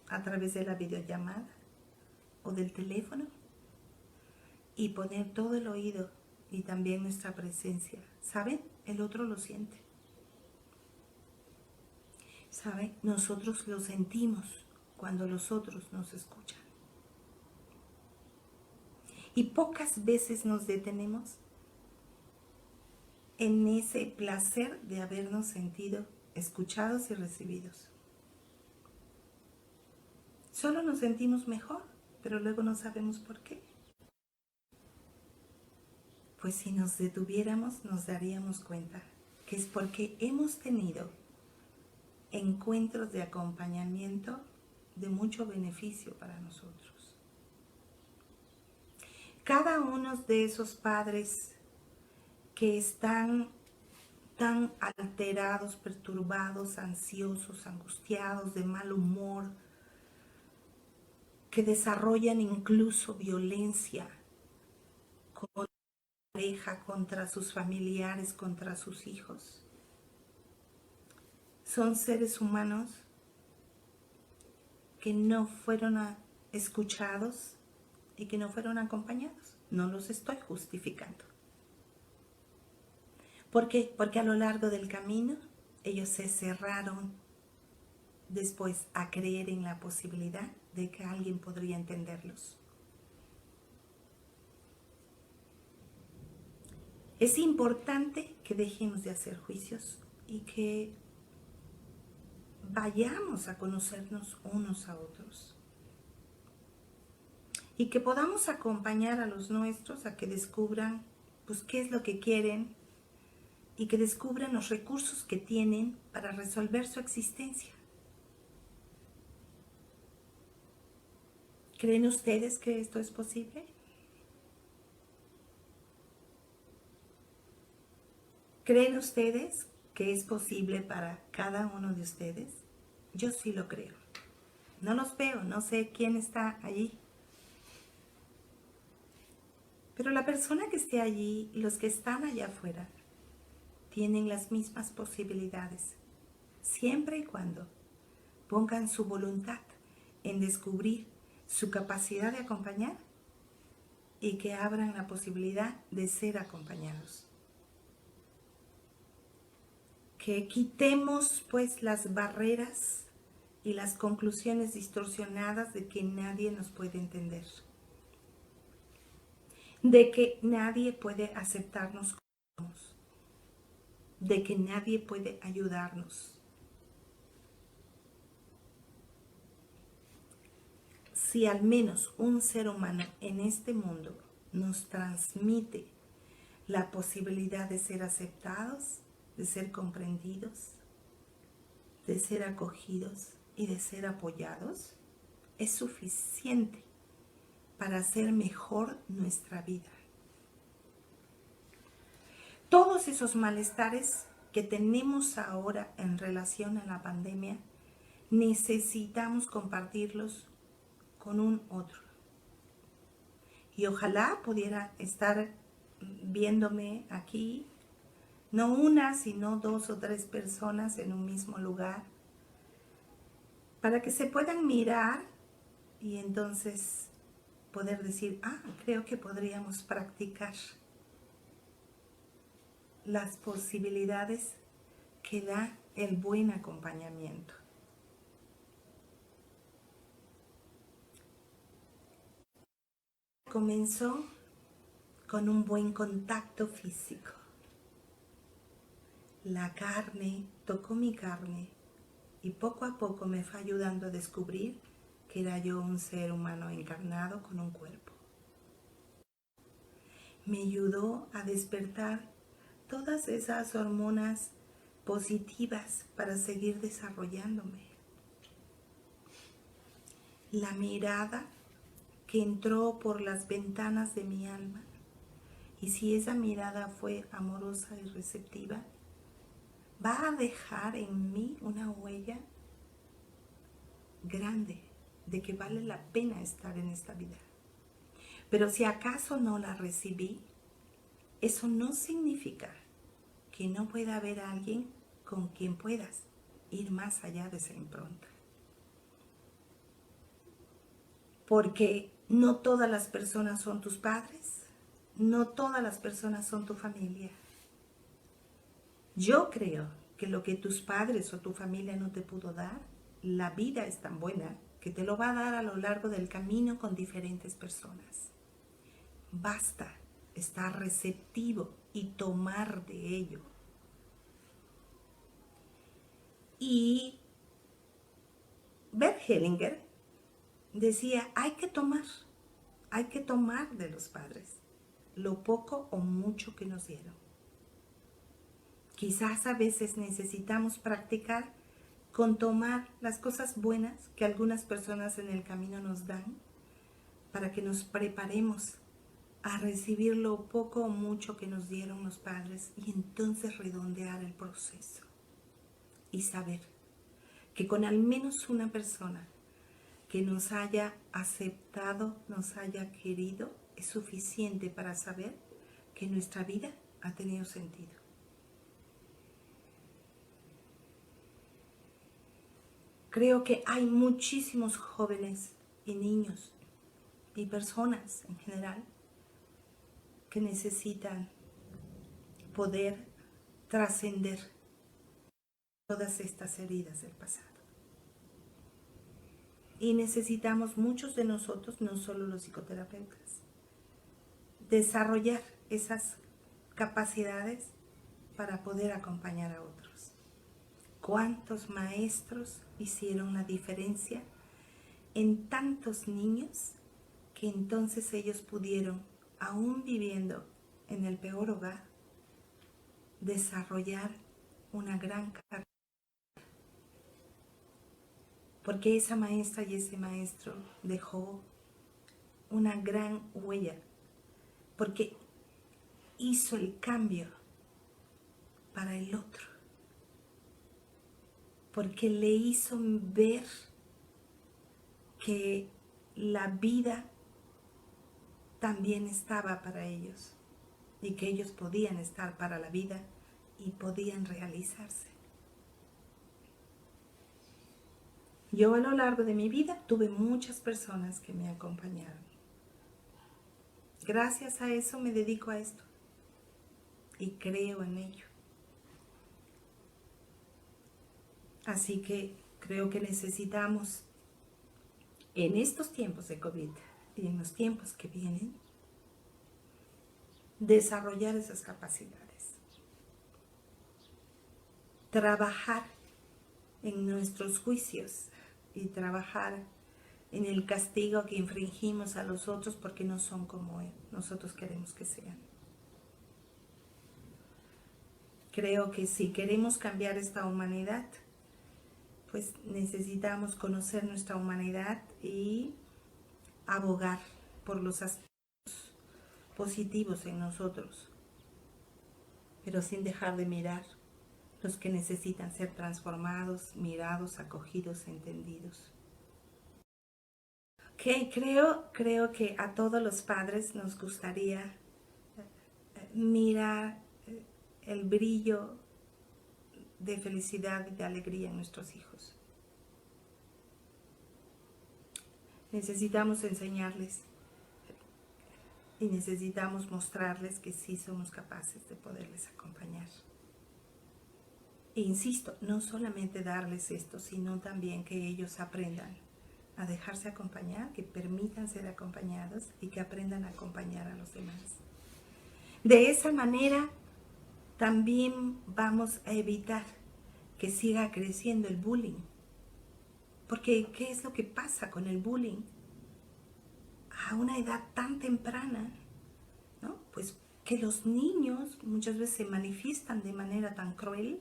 A: a través de la videollamada o del teléfono y poner todo el oído y también nuestra presencia. ¿Saben? El otro lo siente. ¿Saben? Nosotros lo sentimos cuando los otros nos escuchan. Y pocas veces nos detenemos en ese placer de habernos sentido escuchados y recibidos. Solo nos sentimos mejor, pero luego no sabemos por qué. Pues si nos detuviéramos, nos daríamos cuenta que es porque hemos tenido encuentros de acompañamiento de mucho beneficio para nosotros. Cada uno de esos padres que están tan alterados, perturbados, ansiosos, angustiados, de mal humor, que desarrollan incluso violencia contra su pareja, contra sus familiares, contra sus hijos. Son seres humanos que no fueron escuchados y que no fueron acompañados. No los estoy justificando. ¿Por qué? Porque a lo largo del camino ellos se cerraron después a creer en la posibilidad de que alguien podría entenderlos. Es importante que dejemos de hacer juicios y que vayamos a conocernos unos a otros. Y que podamos acompañar a los nuestros a que descubran pues, qué es lo que quieren y que descubran los recursos que tienen para resolver su existencia. ¿Creen ustedes que esto es posible? ¿Creen ustedes que es posible para cada uno de ustedes? Yo sí lo creo. No los veo, no sé quién está allí. Pero la persona que esté allí y los que están allá afuera tienen las mismas posibilidades, siempre y cuando pongan su voluntad en descubrir su capacidad de acompañar y que abran la posibilidad de ser acompañados. Que quitemos pues las barreras y las conclusiones distorsionadas de que nadie nos puede entender. de que nadie puede aceptarnos como somos, de que nadie puede ayudarnos. Si al menos un ser humano en este mundo nos transmite la posibilidad de ser aceptados, de ser comprendidos, de ser acogidos y de ser apoyados, es suficiente para hacer mejor nuestra vida. Todos esos malestares que tenemos ahora en relación a la pandemia, necesitamos compartirlos con un otro. Y ojalá pudiera estar viéndome aquí, no una, sino 2 o 3 personas en un mismo lugar, para que se puedan mirar y entonces poder decir, creo que podríamos practicar las posibilidades que da el buen acompañamiento. Comenzó con un buen contacto físico. La carne tocó mi carne y poco a poco me fue ayudando a descubrir que era yo un ser humano encarnado con un cuerpo. Me ayudó a despertar todas esas hormonas positivas para seguir desarrollándome. La mirada que entró por las ventanas de mi alma, y si esa mirada fue amorosa y receptiva, va a dejar en mí una huella grande de que vale la pena estar en esta vida. Pero si acaso no la recibí, eso no significa que no pueda haber alguien con quien puedas ir más allá de esa impronta. Porque no todas las personas son tus padres, no todas las personas son tu familia. Yo creo que lo que tus padres o tu familia no te pudo dar, la vida es tan buena que te lo va a dar a lo largo del camino con diferentes personas. Basta estar receptivo y tomar de ello. Y Bert Hellinger decía, hay que tomar de los padres lo poco o mucho que nos dieron. Quizás a veces necesitamos practicar con tomar las cosas buenas que algunas personas en el camino nos dan para que nos preparemos a recibir lo poco o mucho que nos dieron los padres y entonces redondear el proceso y saber que con al menos una persona que nos haya aceptado, nos haya querido, es suficiente para saber que nuestra vida ha tenido sentido. Creo que hay muchísimos jóvenes y niños y personas en general que necesitan poder trascender todas estas heridas del pasado. Y necesitamos muchos de nosotros, no solo los psicoterapeutas, desarrollar esas capacidades para poder acompañar a otros. ¿Cuántos maestros hicieron la diferencia en tantos niños que entonces ellos pudieron, aún viviendo en el peor hogar, desarrollar una gran carrera? Porque esa maestra y ese maestro dejó una gran huella, porque hizo el cambio para el otro, porque le hizo ver que la vida también estaba para ellos y que ellos podían estar para la vida y podían realizarse. Yo a lo largo de mi vida tuve muchas personas que me acompañaron. Gracias a eso me dedico a esto y creo en ello. Así que creo que necesitamos, en estos tiempos de COVID y en los tiempos que vienen, desarrollar esas capacidades, trabajar en nuestros juicios y trabajar en el castigo que infringimos a los otros porque no son como nosotros queremos que sean. Creo que si queremos cambiar esta humanidad, pues necesitamos conocer nuestra humanidad y abogar por los aspectos positivos en nosotros, pero sin dejar de mirar los que necesitan ser transformados, mirados, acogidos, entendidos. Creo que a todos los padres nos gustaría mirar el brillo de felicidad y de alegría en nuestros hijos. Necesitamos enseñarles y necesitamos mostrarles que sí somos capaces de poderles acompañar. E insisto, no solamente darles esto, sino también que ellos aprendan a dejarse acompañar, que permitan ser acompañados y que aprendan a acompañar a los demás. De esa manera también vamos a evitar que siga creciendo el bullying. Porque ¿qué es lo que pasa con el bullying? A una edad tan temprana, ¿no? Pues que los niños muchas veces se manifiestan de manera tan cruel,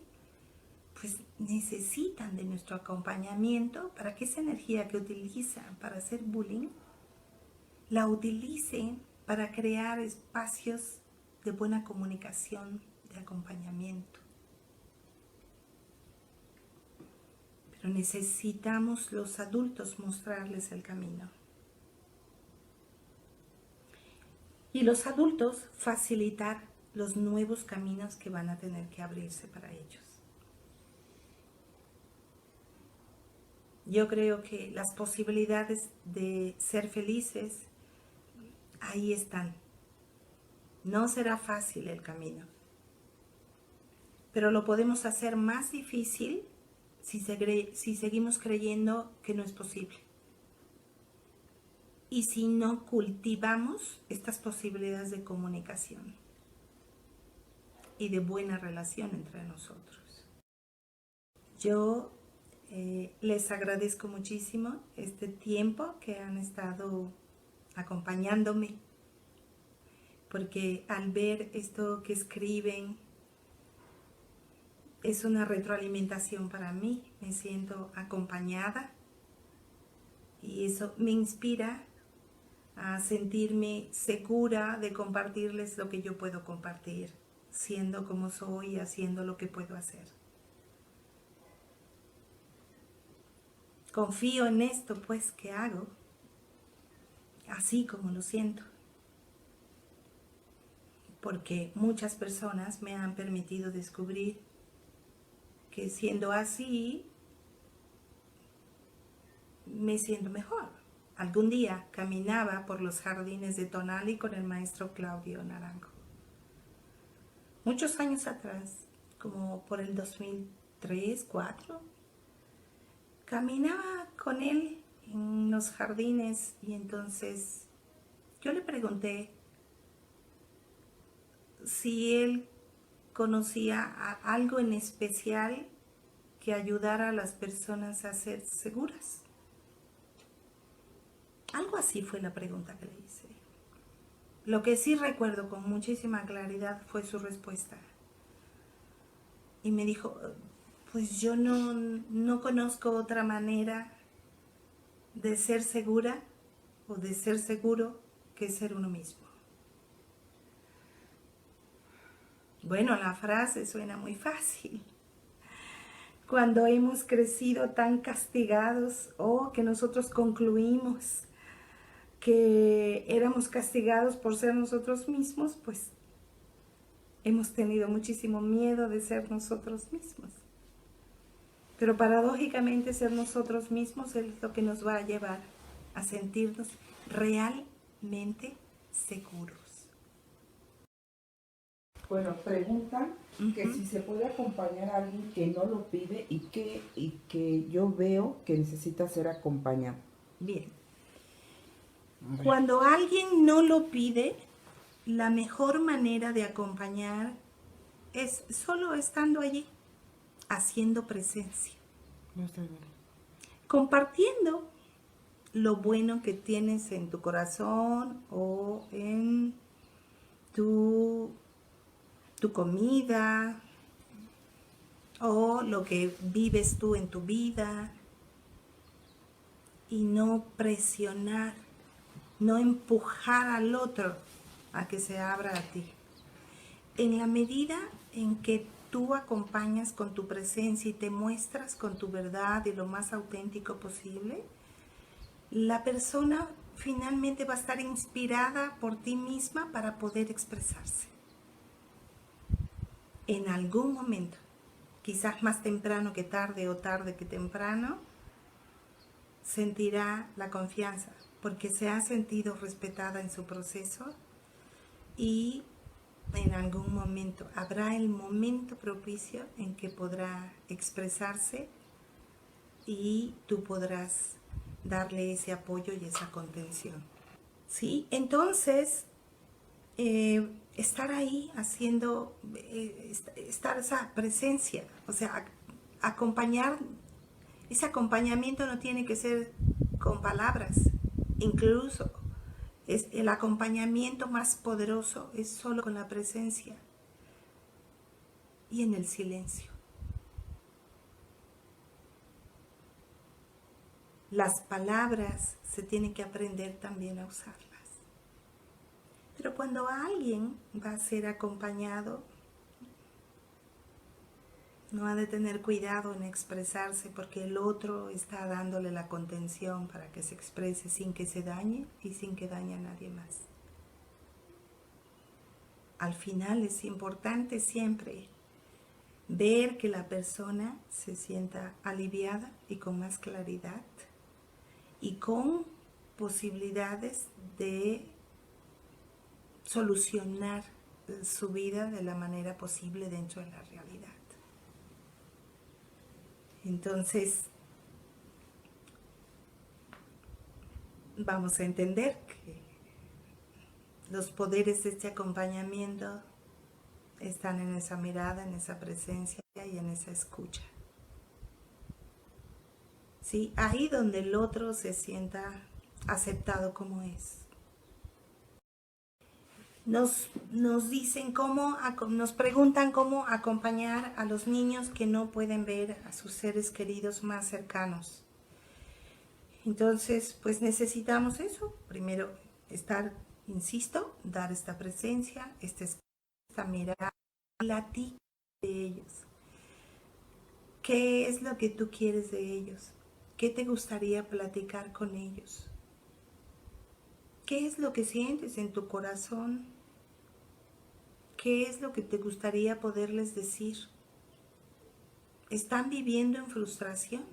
A: pues necesitan de nuestro acompañamiento para que esa energía que utilizan para hacer bullying, la utilicen para crear espacios de buena comunicación, de acompañamiento. Pero necesitamos los adultos mostrarles el camino. Y los adultos facilitar los nuevos caminos que van a tener que abrirse para ellos. Yo creo que las posibilidades de ser felices ahí están. No será fácil el camino, pero lo podemos hacer más difícil si seguimos creyendo que no es posible. Y si no cultivamos estas posibilidades de comunicación y de buena relación entre nosotros. Yo les agradezco muchísimo este tiempo que han estado acompañándome, porque al ver esto que escriben es una retroalimentación para mí, me siento acompañada y eso me inspira a sentirme segura de compartirles lo que yo puedo compartir, siendo como soy y haciendo lo que puedo hacer. Confío en esto, pues, que hago, así como lo siento, porque muchas personas me han permitido descubrir que siendo así, me siento mejor. Algún día caminaba por los jardines de Tonali con el maestro Claudio Naranjo. Muchos años atrás, como por el 2003, 2004, caminaba con él en los jardines y entonces yo le pregunté si él conocía algo en especial que ayudara a las personas a ser seguras. Algo así fue la pregunta que le hice. Lo que sí recuerdo con muchísima claridad fue su respuesta. Y me dijo, pues yo no conozco otra manera de ser segura o de ser seguro que ser uno mismo. Bueno, la frase suena muy fácil. Cuando hemos crecido tan castigados o que nosotros concluimos que éramos castigados por ser nosotros mismos, pues hemos tenido muchísimo miedo de ser nosotros mismos. Pero paradójicamente ser nosotros mismos es lo que nos va a llevar a sentirnos realmente seguros.
B: Bueno, preguntan que si se puede acompañar a alguien que no lo pide y que yo veo que necesita ser acompañado.
A: Bien. Cuando alguien no lo pide, la mejor manera de acompañar es solo estando allí, haciendo presencia, compartiendo lo bueno que tienes en tu corazón o en tu comida o lo que vives tú en tu vida, y no presionar, no empujar al otro a que se abra a ti. En la medida en que tú acompañas con tu presencia y te muestras con tu verdad y lo más auténtico posible, la persona finalmente va a estar inspirada por ti misma para poder expresarse. En algún momento, quizás más temprano que tarde o tarde que temprano, sentirá la confianza porque se ha sentido respetada en su proceso, y en algún momento habrá el momento propicio en que podrá expresarse y tú podrás darle ese apoyo y esa contención. ¿Sí? Entonces, estar ahí haciendo, estar esa presencia, o sea, acompañar, ese acompañamiento no tiene que ser con palabras, incluso el acompañamiento más poderoso es solo con la presencia y en el silencio. Las palabras se tienen que aprender también a usarlas. Pero cuando alguien va a ser acompañado, no ha de tener cuidado en expresarse porque el otro está dándole la contención para que se exprese sin que se dañe y sin que dañe a nadie más. Al final es importante siempre ver que la persona se sienta aliviada y con más claridad y con posibilidades de solucionar su vida de la manera posible dentro de la realidad. Entonces, vamos a entender que los poderes de este acompañamiento están en esa mirada, en esa presencia y en esa escucha. ¿Sí? Ahí donde el otro se sienta aceptado como es. Nos dicen nos preguntan cómo acompañar a los niños que no pueden ver a sus seres queridos más cercanos. Entonces, pues necesitamos eso. Primero, dar esta presencia, esta mirada, la ti de ellos. ¿Qué es lo que tú quieres de ellos? ¿Qué te gustaría platicar con ellos? ¿Qué es lo que sientes en tu corazón? ¿Qué es lo que te gustaría poderles decir? ¿Están viviendo en frustración?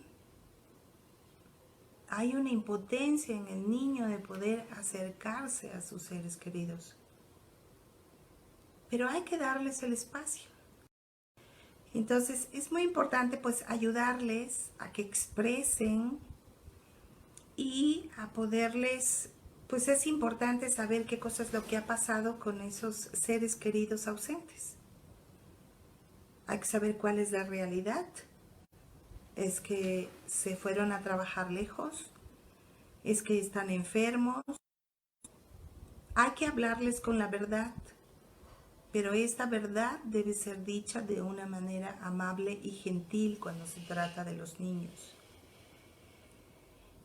A: Hay una impotencia en el niño de poder acercarse a sus seres queridos. Pero hay que darles el espacio. Entonces es muy importante pues ayudarles a que expresen y a poderles, pues es importante saber qué cosa es lo que ha pasado con esos seres queridos ausentes. Hay que saber cuál es la realidad. Es que se fueron a trabajar lejos, es que están enfermos. Hay que hablarles con la verdad, pero esta verdad debe ser dicha de una manera amable y gentil cuando se trata de los niños.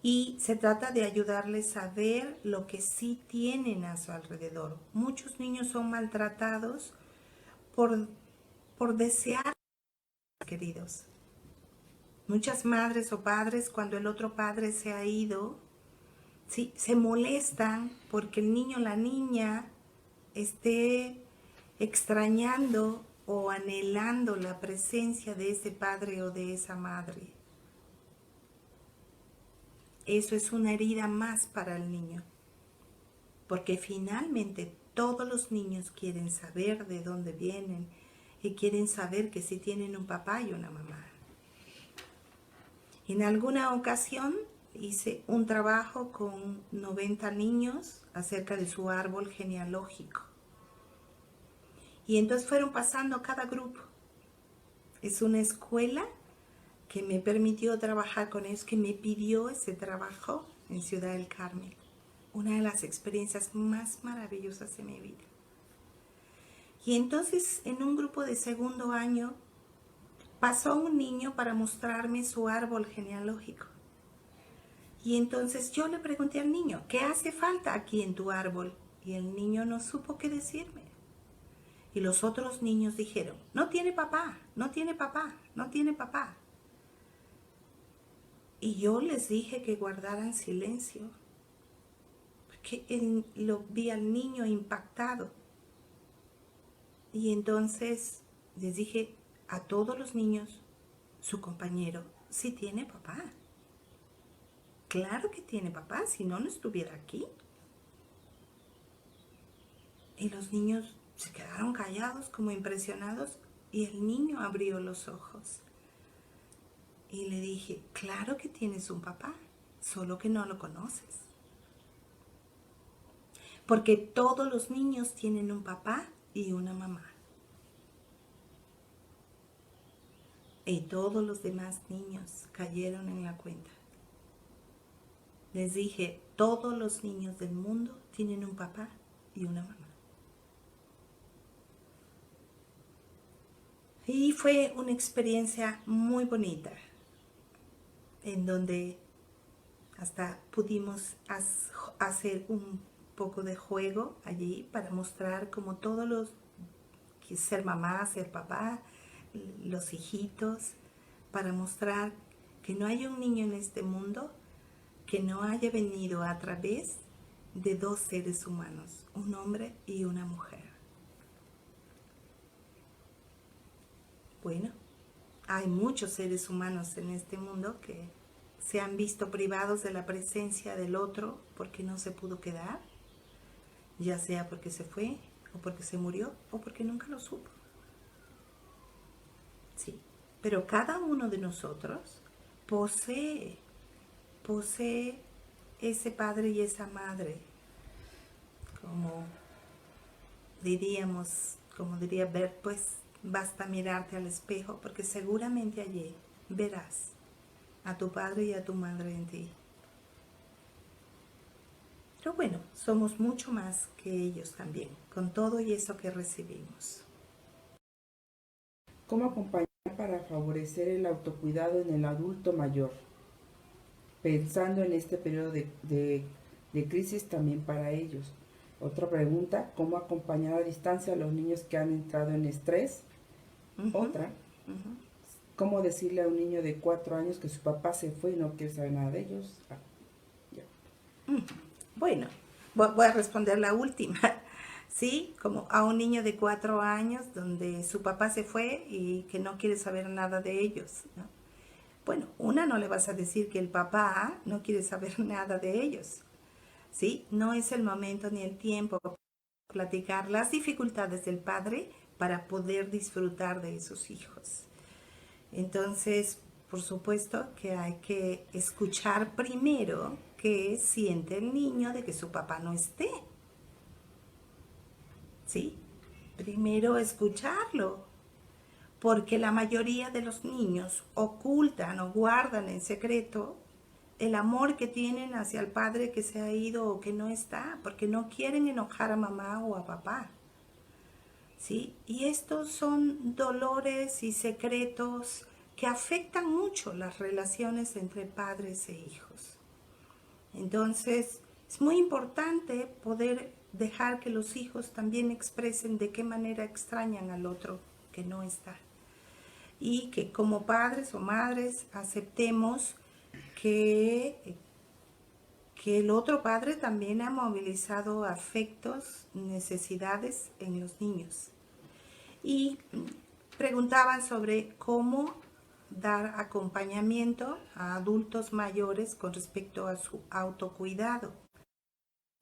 A: Y se trata de ayudarles a ver lo que sí tienen a su alrededor. Muchos niños son maltratados por desear queridos. Muchas madres o padres, cuando el otro padre se ha ido, ¿sí?, se molestan porque el niño o la niña esté extrañando o anhelando la presencia de ese padre o de esa madre. Eso es una herida más para el niño, porque finalmente todos los niños quieren saber de dónde vienen y quieren saber que sí tienen un papá y una mamá. En alguna ocasión hice un trabajo con 90 niños acerca de su árbol genealógico. Y entonces fueron pasando cada grupo. Es una escuela que me permitió trabajar con ellos, que me pidió ese trabajo en Ciudad del Carmen. Una de las experiencias más maravillosas de mi vida. Y entonces en un grupo de segundo año pasó un niño para mostrarme su árbol genealógico. Y entonces yo le pregunté al niño, ¿qué hace falta aquí en tu árbol? Y el niño no supo qué decirme. Y los otros niños dijeron, no tiene papá, no tiene papá, no tiene papá. Y yo les dije que guardaran silencio, porque lo vi al niño impactado. Y entonces les dije a todos los niños, su compañero sí tiene papá. Claro que tiene papá, si no, no estuviera aquí. Y los niños se quedaron callados, como impresionados, y el niño abrió los ojos. Y le dije, claro que tienes un papá, solo que no lo conoces. Porque todos los niños tienen un papá y una mamá. Y todos los demás niños cayeron en la cuenta. Les dije, todos los niños del mundo tienen un papá y una mamá. Y fue una experiencia muy bonita, en donde hasta pudimos hacer un poco de juego allí para mostrar como todos los, ser mamá, ser papá, los hijitos, para mostrar que no hay un niño en este mundo que no haya venido a través de dos seres humanos, un hombre y una mujer. Bueno, hay muchos seres humanos en este mundo que se han visto privados de la presencia del otro porque no se pudo quedar, ya sea porque se fue, o porque se murió, o porque nunca lo supo. Sí, pero cada uno de nosotros posee ese padre y esa madre, como diría Bert, pues basta mirarte al espejo, porque seguramente allí verás a tu padre y a tu madre en ti. Pero bueno, somos mucho más que ellos también, con todo y eso que recibimos.
B: ¿Cómo acompañar para favorecer el autocuidado en el adulto mayor? Pensando en este periodo de crisis también para ellos. Otra pregunta, ¿cómo acompañar a distancia a los niños que han entrado en estrés? Otra, ¿cómo decirle a un niño de 4 años que su papá se fue y no quiere saber nada de ellos?
A: Bueno, voy a responder la última. Sí, como a un niño de 4 años donde su papá se fue y que no quiere saber nada de ellos, ¿no? Bueno, no le vas a decir que el papá no quiere saber nada de ellos, ¿sí? No es el momento ni el tiempo para platicar las dificultades del padre para poder disfrutar de esos hijos. Entonces, por supuesto que hay que escuchar primero qué siente el niño de que su papá no esté. ¿Sí? Primero escucharlo, porque la mayoría de los niños ocultan o guardan en secreto el amor que tienen hacia el padre que se ha ido o que no está, porque no quieren enojar a mamá o a papá. ¿Sí? Y estos son dolores y secretos que afectan mucho las relaciones entre padres e hijos. Entonces, es muy importante poder dejar que los hijos también expresen de qué manera extrañan al otro que no está. Y que como padres o madres aceptemos que el otro padre también ha movilizado afectos, necesidades en los niños. Y preguntaban sobre cómo dar acompañamiento a adultos mayores con respecto a su autocuidado.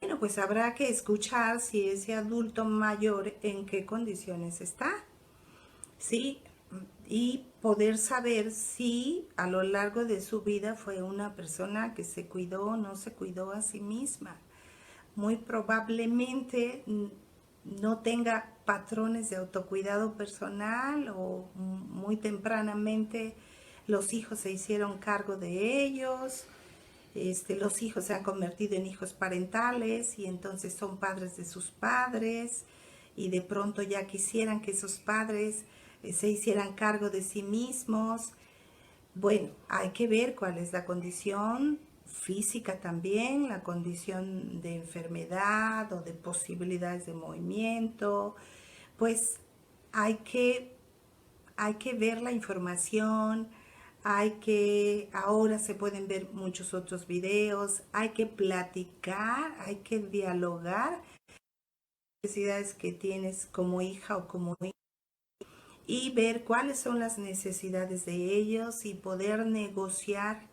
A: Bueno, pues habrá que escuchar si ese adulto mayor en qué condiciones está, ¿sí? Y poder saber si a lo largo de su vida fue una persona que se cuidó o no se cuidó a sí misma. Muy probablemente no tenga patrones de autocuidado personal o muy tempranamente los hijos se hicieron cargo de ellos, los hijos se han convertido en hijos parentales y entonces son padres de sus padres y de pronto ya quisieran que esos padres se hicieran cargo de sí mismos. Bueno, hay que ver cuál es la condición física también, la condición de enfermedad o de posibilidades de movimiento. Pues hay que, hay que ver la información, ahora se pueden ver muchos otros videos, hay que platicar, hay que dialogar las necesidades que tienes como hija o como hijo y ver cuáles son las necesidades de ellos y poder negociar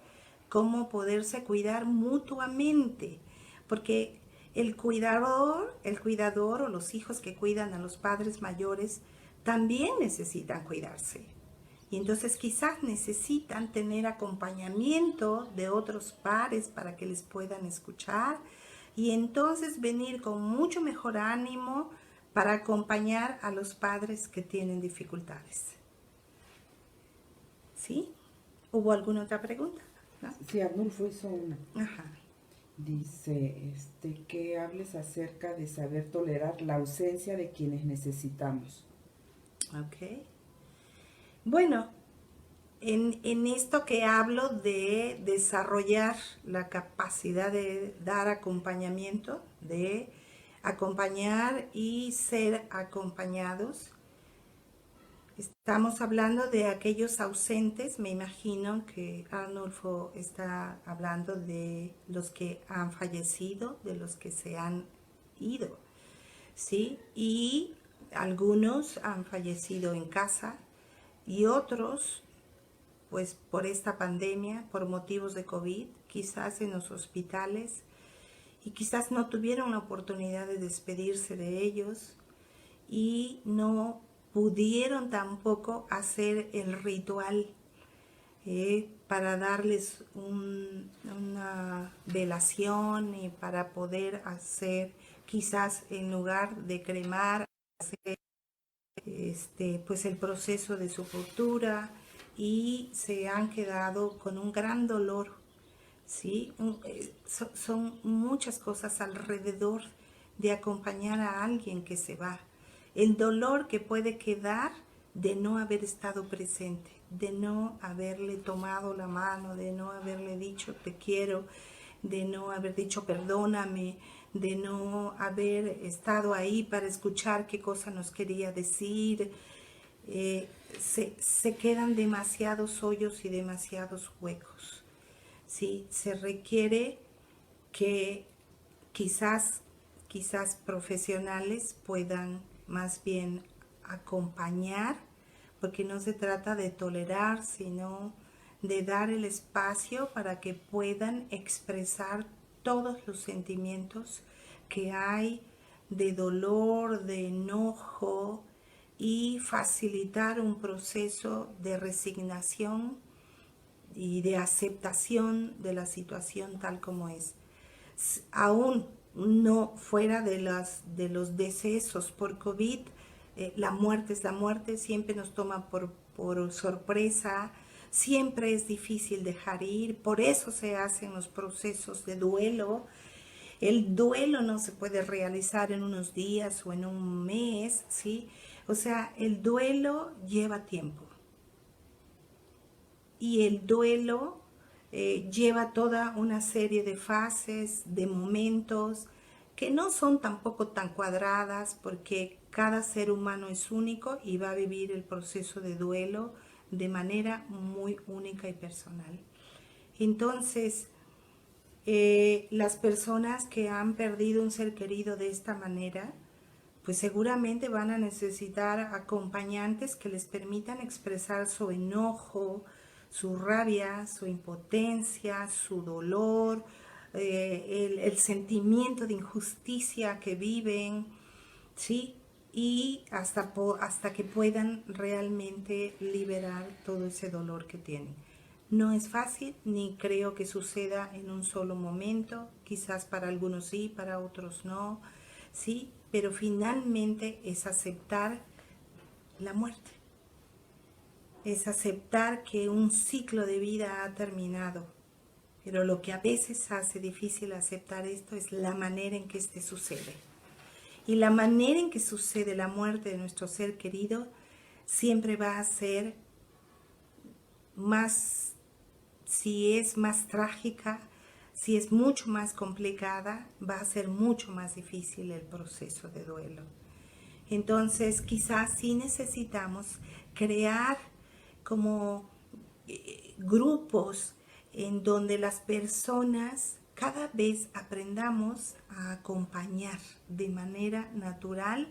A: cómo poderse cuidar mutuamente, porque el cuidador o los hijos que cuidan a los padres mayores también necesitan cuidarse. Y entonces quizás necesitan tener acompañamiento de otros pares para que les puedan escuchar y entonces venir con mucho mejor ánimo para acompañar a los padres que tienen dificultades. ¿Sí? ¿Hubo alguna otra pregunta? ¿No?
B: Sí, Arnulfo hizo una.
A: Ajá.
B: Dice, que hables acerca de saber tolerar la ausencia de quienes necesitamos.
A: Ok. Bueno, en esto que hablo de desarrollar la capacidad de dar acompañamiento, de acompañar y ser acompañados, estamos hablando de aquellos ausentes. Me imagino que Arnulfo está hablando de los que han fallecido, de los que se han ido, ¿sí? Y algunos han fallecido en casa y otros, pues por esta pandemia, por motivos de COVID, quizás en los hospitales y quizás no tuvieron la oportunidad de despedirse de ellos y no pudieron tampoco hacer el ritual para darles una velación y para poder hacer, quizás en lugar de cremar, hacer pues el proceso de sepultura y se han quedado con un gran dolor. ¿Sí? Son muchas cosas alrededor de acompañar a alguien que se va. El dolor que puede quedar de no haber estado presente, de no haberle tomado la mano, de no haberle dicho te quiero, de no haber dicho perdóname, de no haber estado ahí para escuchar qué cosa nos quería decir. Se quedan demasiados hoyos y demasiados huecos. ¿Sí? Se requiere que quizás profesionales puedan más bien acompañar, porque no se trata de tolerar, sino de dar el espacio para que puedan expresar todos los sentimientos que hay de dolor, de enojo y facilitar un proceso de resignación y de aceptación de la situación tal como es. Aún no fuera de los decesos por COVID, la muerte es la muerte, siempre nos toma por sorpresa, siempre es difícil dejar ir, por eso se hacen los procesos de duelo. El duelo no se puede realizar en unos días o en un mes, ¿sí? O sea, el duelo lleva tiempo. Y el duelo lleva toda una serie de fases, de momentos, que no son tampoco tan cuadradas porque cada ser humano es único y va a vivir el proceso de duelo de manera muy única y personal. Entonces, las personas que han perdido un ser querido de esta manera, pues seguramente van a necesitar acompañantes que les permitan expresar su enojo, su rabia, su impotencia, su dolor, el sentimiento de injusticia que viven, ¿sí? Y hasta que puedan realmente liberar todo ese dolor que tienen. No es fácil, ni creo que suceda en un solo momento, quizás para algunos sí, para otros no, ¿sí? pero finalmente es aceptar la muerte. Es aceptar que un ciclo de vida ha terminado. Pero lo que a veces hace difícil aceptar esto es la manera en que este sucede. Y la manera en que sucede la muerte de nuestro ser querido siempre va a ser más, si es más trágica, si es mucho más complicada, va a ser mucho más difícil el proceso de duelo. Entonces, quizás sí necesitamos crear como grupos en donde las personas cada vez aprendamos a acompañar de manera natural,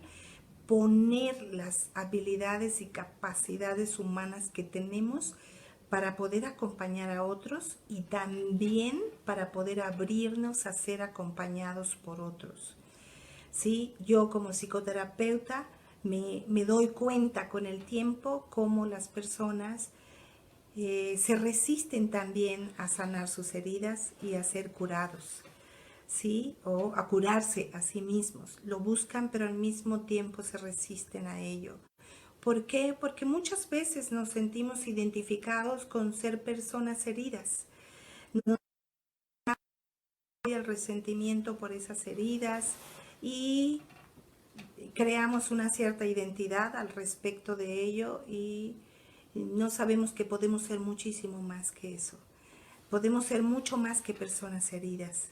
A: poner las habilidades y capacidades humanas que tenemos para poder acompañar a otros y también para poder abrirnos a ser acompañados por otros. ¿Sí? Yo como psicoterapeuta me doy cuenta con el tiempo cómo las personas se resisten también a sanar sus heridas y a ser curados, ¿sí? O a curarse a sí mismos. Lo buscan, pero al mismo tiempo se resisten a ello. ¿Por qué? Porque muchas veces nos sentimos identificados con ser personas heridas. No hay el resentimiento por esas heridas y creamos una cierta identidad al respecto de ello y no sabemos que podemos ser muchísimo más que eso. Podemos ser mucho más que personas heridas,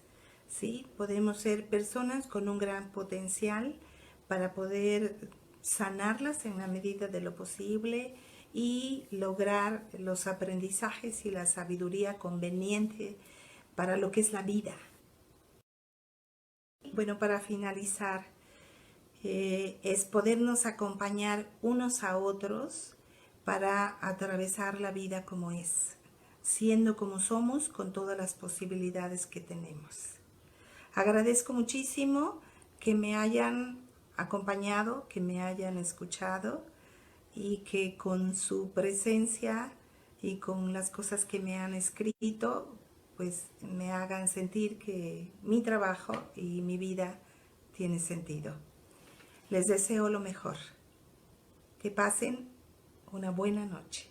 A: ¿sí? Podemos ser personas con un gran potencial para poder sanarlas en la medida de lo posible y lograr los aprendizajes y la sabiduría conveniente para lo que es la vida. Bueno, para finalizar, es podernos acompañar unos a otros para atravesar la vida como es, siendo como somos con todas las posibilidades que tenemos. Agradezco muchísimo que me hayan acompañado, que me hayan escuchado y que con su presencia y con las cosas que me han escrito, pues me hagan sentir que mi trabajo y mi vida tiene sentido. Les deseo lo mejor. Que pasen una buena noche.